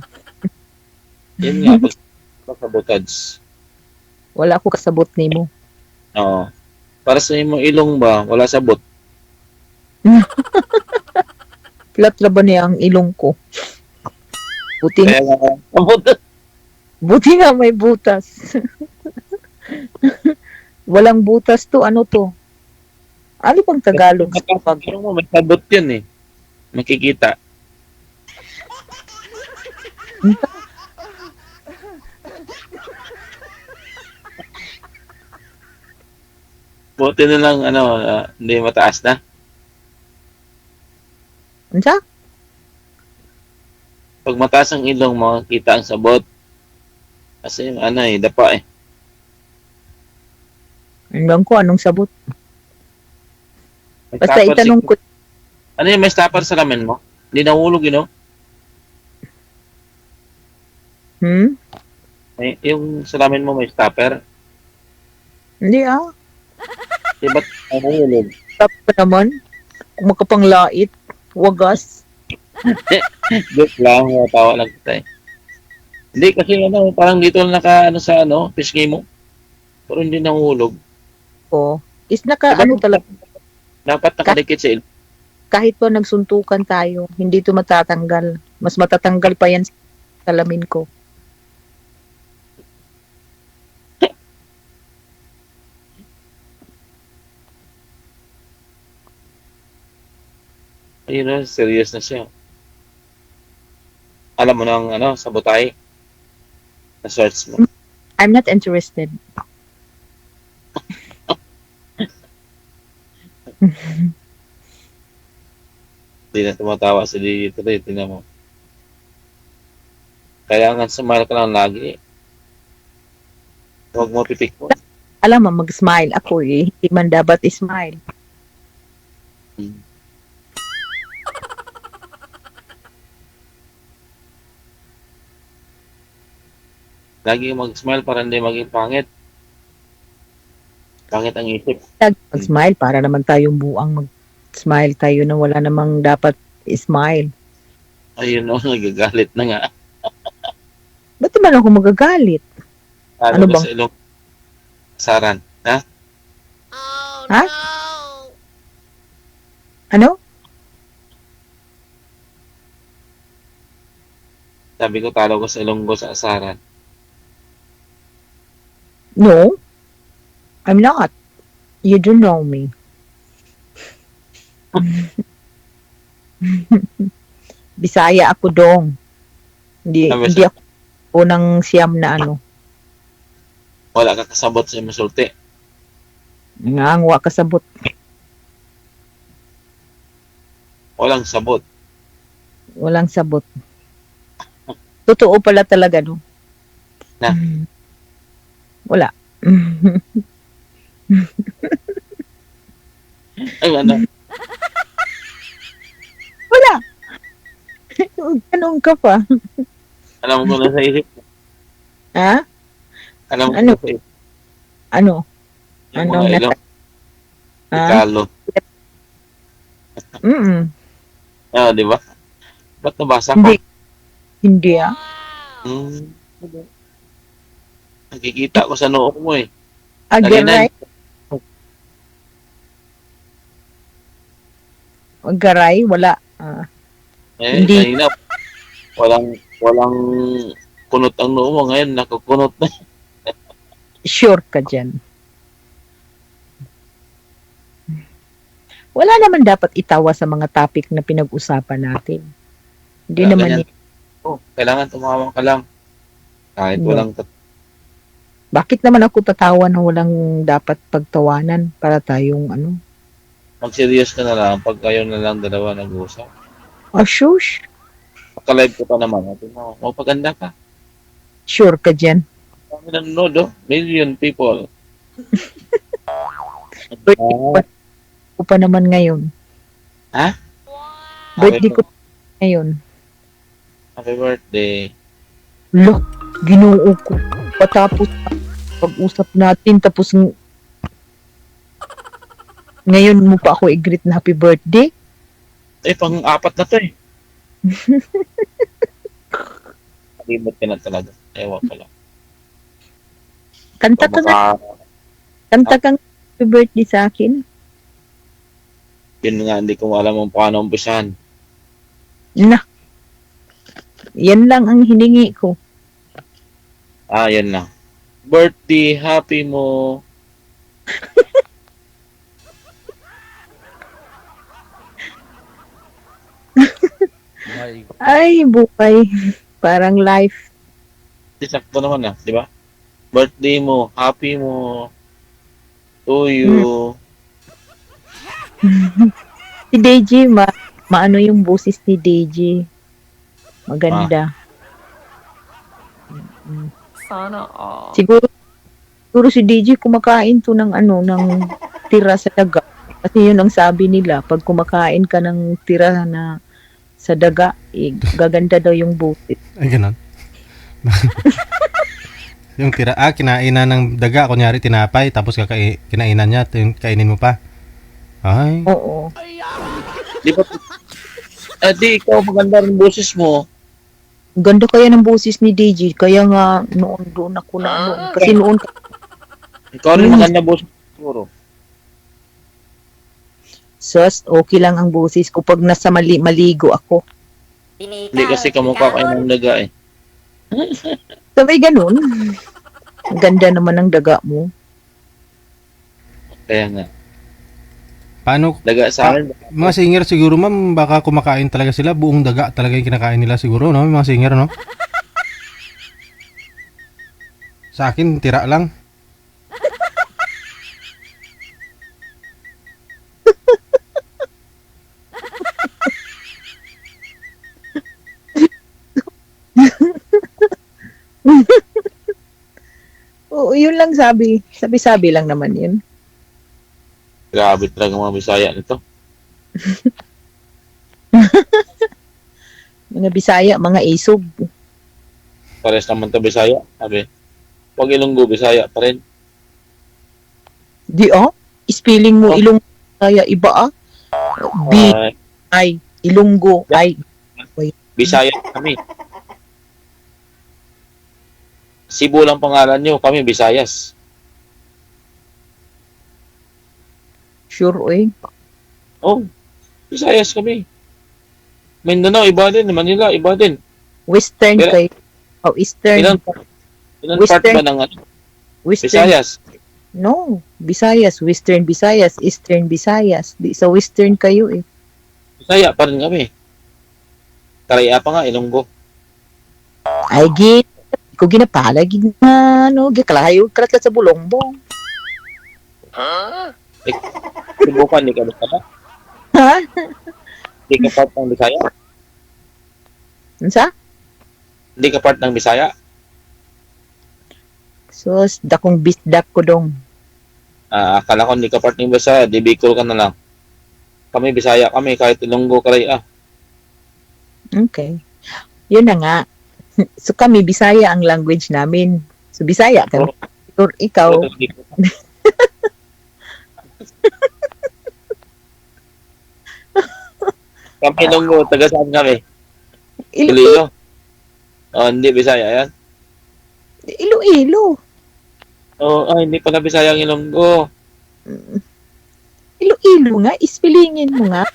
Yan nga, sabotage. Wala ko kasabot nimo. Oo. Para sa imong ilong ba, wala sabot. Flat na ba niya ang ilong ko? Buti Kaya nga, sabot. buti nga may butas. Walang butas to. Ano to? Ano pang Tagalog? Pero mo, may sabot yun eh. Makikita. Buti na lang, hindi mataas na. Ansa? Pag mataas ang ilong mo, kita ang sabot. Kasi dapa eh. Ano ko? Anong sabot? May Basta stopper itanong ko. Ano yung may stopper sa lamin mo? Hindi nahulog yun, no? Yung sa lamin mo may stopper? Hindi Di ba't nahulog? Tapos pa naman. Kung makapanglait. Wagas. Joke lang, tawa lang kita eh. Hindi kasi parang dito lang sa fish game mo. Pero hindi nahulog. Oo. Is naka, Diba? talaga. Dapat nakadikit sa ilong. Kahit pa nagsuntukan tayo, hindi ito matatanggal. Mas matatanggal pa yan sa salamin ko. Ayun serious na siya. Alam mo nang sabotahe? Na-search mo. I'm not interested. Hindi na tumatawa sa dito rin. Tingnan mo. Kailangan smile ka lang lagi. Huwag mo pipik mo. Alam mo, mag-smile ako eh. Hindi man dapat smile. Lagi mag-smile para hindi maging pangit. Pangit ang isip. Mag-smile para naman tayong buang mag-smile tayo na wala namang dapat smile. Ayun nagagalit na nga. Ba't naman ako magagalit? Ano bang? Sa ilong saran. Ha? Ha? Ano? Sabi ko talo ko sa Ilonggo sa asaran. No. I'm not. You don't know me. Bisaya ako dong. Hindi, Sabi hindi ako unang siyam na ano. Wala ka kasabot sa imong sulti. Nga ang wa kasabot. Walang sabot. Walang sabot. Totoo pala talaga, no? Na? Wala. Ay, ano? Wala. Ganun ka pa. Alam mo na sa isip. Ha? Alam mo Ano? na sa isip. Ano? Yung Ano mga na? ilong. Ha? Ikalo. Mm. Ah, di ba? Ba't nabasa ko? Hindi. Hindi ah. Hmm. Nakikita ko sa noo mo eh. Agaray. Agaray, wala. Ah, Eh, Hindi. kanina, walang kunot ang noo mo. Ngayon, nakakunot na. sure ka dyan. Wala naman dapat itawa sa mga topic na pinag-usapan natin. Hindi Kaya naman ganyan. Oh, kailangan tumawang ka lang. Kahit No. walang Bakit naman ako tatawa na walang dapat pagtawanan para tayong ano? mag-serious ka na lang pag kayo na lang dalawa nag-uusap. Shush. Pagka-live ko pa naman. Ito mo, magpaganda ka. Sure ka dyan. Kami nanonood, oh. Million people. Birthday ko pa naman ngayon. Ha? Birthday ko ngayon. Happy birthday. Lo, ginoo ko. Patapos pag-usap natin, tapos ngayon mo pa ako i-greet na happy birthday? Eh, pang-apat na to eh. Kalimot ka na talaga. Ewan ko lang. Kanta ka nga. Kanta kang happy birthday sa akin. Yun nga, hindi ko alam kung paano umpisahan. Na. Yan lang ang hiningi ko. Ah, yan na. Birthday, happy mo. Ay, bukay. Parang life. Sakto naman di ba? Birthday mo, happy mo. To you. Si Deji, maano yung boses ni Deji. Maganda. Sana all. Siguro si Deji kumakain to ng ano, ng tira sa daga. Kasi yun ang sabi nila, pag kumakain ka ng tira na sa daga, gaganda daw yung boses. Ay, ganun. Yung tira, kinainan ng daga, kunyari tinapay, tapos kinainan niya, kainin mo pa. Ay. Oo. Di ba? Di, ikaw maganda rin boses mo. Ganda kaya ng boses ni Deji, kaya nga noon doon ako na ano. Kasi noon, Ikaw rin maganda boses siguro. sus, okay lang ang boses ko pag nasa maligo ako. Hindi kasi kamukha kayo ng daga eh. Sabay ganun. Ang ganda naman ng daga mo. Kaya nga. Paano? Daga sa akin. Mga singer siguro, ma'am, baka kumakain talaga sila. Buong daga talaga yung kinakain nila siguro, no? Mga singer, no? Sa akin, tira lang. Oo, yun lang sabi. Sabi-sabi lang naman yun. Grabe talaga mga Bisaya nito. Mga Bisaya, mga isog. Pares naman to Bisaya. Sabi, pag Ilonggo, Bisaya pa rin. Di spelling mo ilong Bisaya iba B, I, Ilonggo, I. Bisaya kami. Cebu lang pangalan nyo, kami Bisayas. Sure, oy. Oh, Bisayas kami. Mindanao, iba din. Manila, iba din. Western kay Eastern. Ilan part ba ng Western. Bisayas? No, Visayas, Western Visayas, Eastern Visayas. Di sa Western kayo eh. Bisaya pa rin kami. Karaya pa nga, Ilonggo. Ay, ko ginapalag na, ano, gikalayo, karat sa bulongbong. Subukan, di ka ba? Ha? Di ka part ng Bisaya? Unsa? Di ka part ng Bisaya? So, dakong bisdak ko dong. Akala ko hindi ka part ng Bisaya, di Bicol ka na lang. Kami Bisaya kami, kahit Ilonggo ka rin. Okay. Yun na nga. So, kami, Bisaya ang language namin. So, Bisaya ka. Or ikaw, Kami Ilonggo, taga saan kami? Iloilo. Oh, hindi Bisaya yan? Iloilo. Hindi pala Bisaya ang Ilonggo. Iloilo nga, ispilingin mo nga.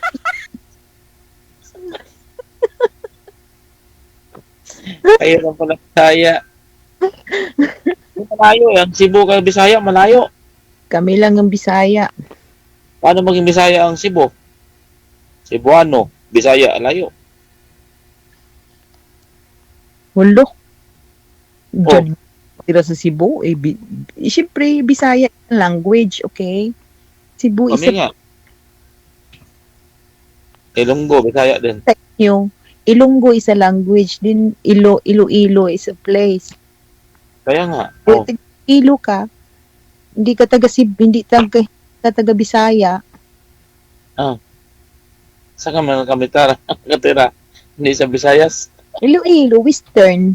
Kayo lang pala Bisaya. Malayo yan. Cebu ka Bisaya, malayo. Kami lang ang Bisaya. Paano maging Bisaya ang Cebu? Cebuano, Bisaya, layo. Hulo. Diyan, tira sa Cebu, siyempre, Bisaya ang language, okay? Cebu Kami nga. Ilonggo, Bisaya din. Yung Ilonggo is a language, din Iloilo is a place. Kaya nga. Kung Ilo ka, hindi ka taga Cebu, hindi taga Bisaya. Saan ka man kami katira? Hindi sa Visayas? Iloilo, Western.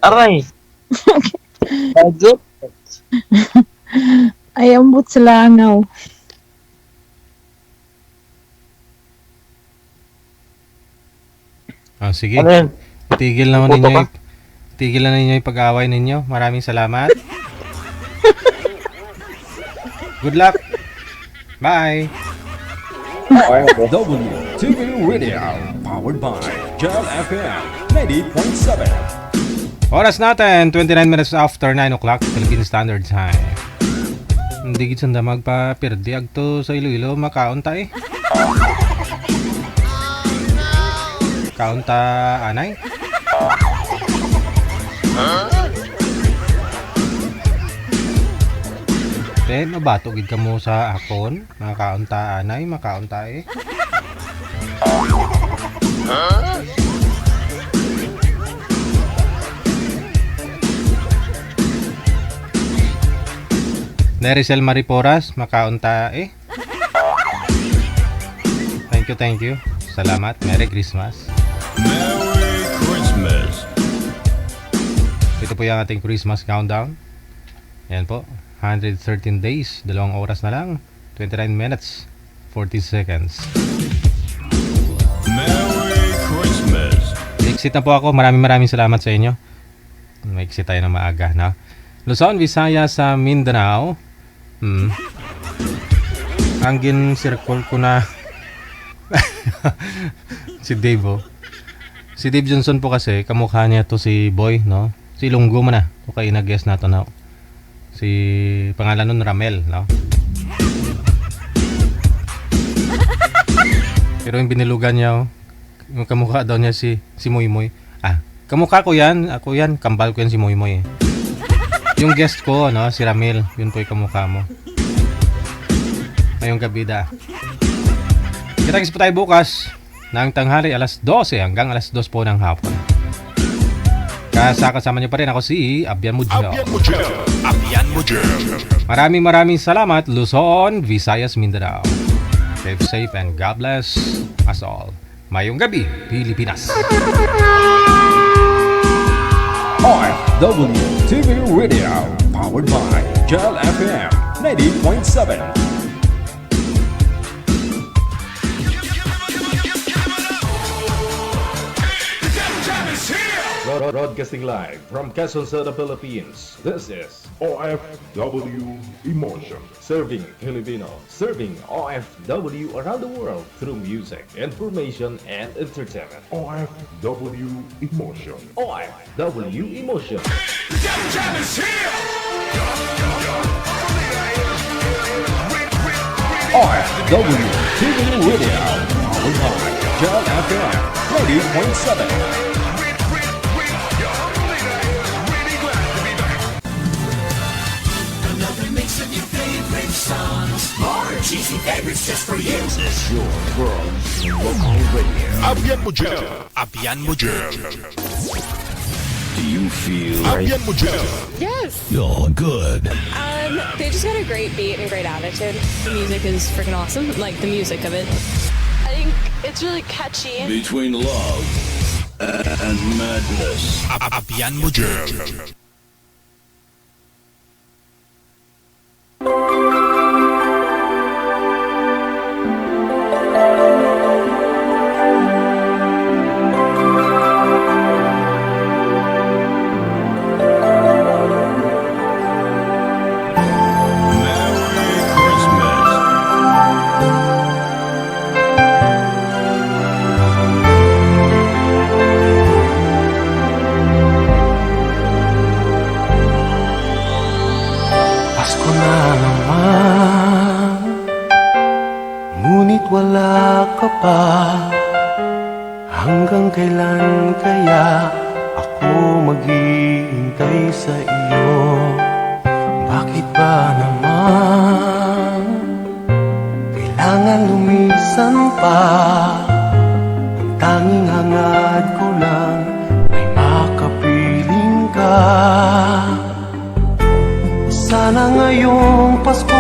Aray! Bagot! Ay, ambot sa langaw. Sige. Ano yan? Tigil na Puto ninyo. ka? Tigil na ninyo yung pag-aaway ninyo. Maraming salamat. Good luck. Bye. WTV Radio, powered by Gel FM 90.7. Oras natin, 29 minutes after 9 o'clock, Philippine Standard Time. Hindi gid sanda magpapirdi agto sa Iloilo, makaunta eh. Kaunta anay? Mabato gid ka mo sa akon, makaunta anay, makaunta eh. Nericel Mariporas, makaunta eh. Thank you. Salamat. Merry Christmas. Merry Christmas. Ito po yung ating Christmas countdown. Yan po. 113 days. 2 oras na lang. 29 minutes. 40 seconds. Merry Christmas. Exit na po ako. Maraming salamat sa inyo. Mag-exit tayo na maaga, no? Luzon, Visayas, sa Mindanao. Ang gin-circle ko na si Dave, oh. Si Dave Johnson po kasi, kamukha niya to si Boy, no? Si Ilonggo man na. Okay, nag-guess na to, no? Si pangalan nun Ramel, no? Pero yung binilugan niya, oh, yung kamukha daw niya si Moymoy. Kamukha ko yan. Ako yan. Kambal ko yan si Moymoy, eh. Yung guest ko, no? Si Ramel. Yun po yung kamukha mo. Ngayong gabi da. Kita-kits po tayo bukas ng tanghali alas 12 hanggang alas 2 po ng hapon. Kasama niyo pa rin ako si Abian Mujel. Maraming salamat Luzon, Visayas, Mindanao. Stay safe and God bless us all. Mayong gabi, Pilipinas. WTV Radio, powered by Gel FM 90.7. Broadcasting live from Quezon City, Philippines. This is OFW Emotion. Serving Filipino, serving OFW around the world through music, information, and entertainment. OFW Emotion. OFW Emotion. OFW TV Radio, powered by Jel FM 90.7. Another mix of your favorite songs. More cheesy favorites just for you. This is your world's local radio. Abyan mo Jel. Abyan mo Jel. Do you feel Abyan mo Jel. Yes. You're good. They just got a great beat and great attitude. The music is freaking awesome. Like the music of it. I think it's really catchy. Between love and madness. Abyan mo Jel. Pasko na naman, ngunit wala ka pa. Hanggang kailan kaya ako maghihintay sa iyo? Bakit ba naman kailangan lumisan pa? Ang tanging hangad ko lang ay makapiling ka. Sana ngayong Pasko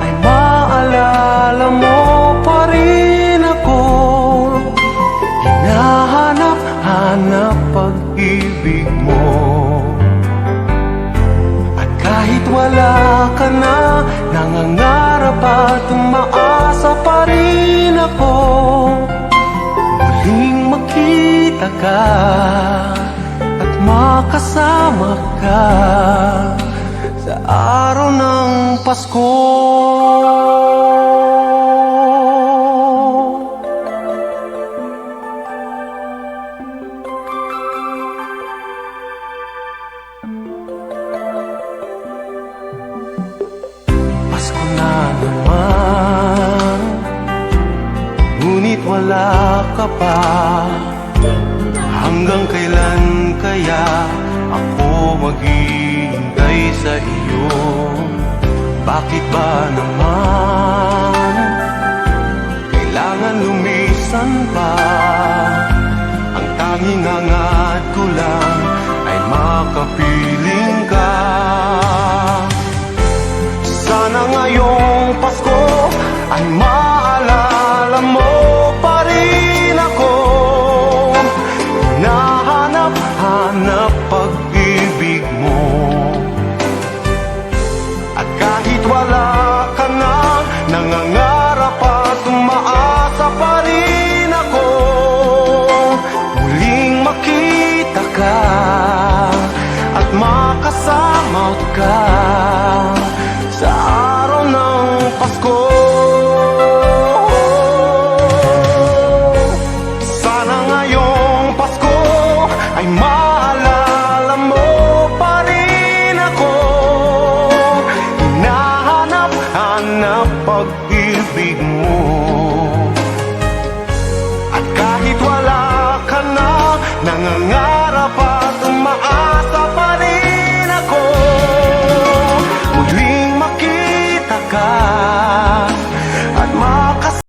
ay maalala mo pa rin ako. Hinahanap-hanap pag-ibig mo. At kahit wala ka na, nangangarap at umaasa pa rin ako. Muling makita ka at makasama ka sa araw ng Pasko. Pasko na naman, ngunit wala ka pa. Hanggang kailan kaya ako maghihintay sa iyo? Bakit ba naman kailangan lumisan pa? Ang tanging hangad ko lang ay makapiling ka. Sana ngayong Pasko ay maalala mo pa rin ako. Hinahanap-hanap pag-ibig mo. At kahit wala ka na, nangangarap at umaasa pa rin ako. Muling makita ka at makasama ka sa araw ng Pasko. Sana ngayong Pasko ay maalala mo pa rin ako. Hinahanap-hanap pag-ibig mo.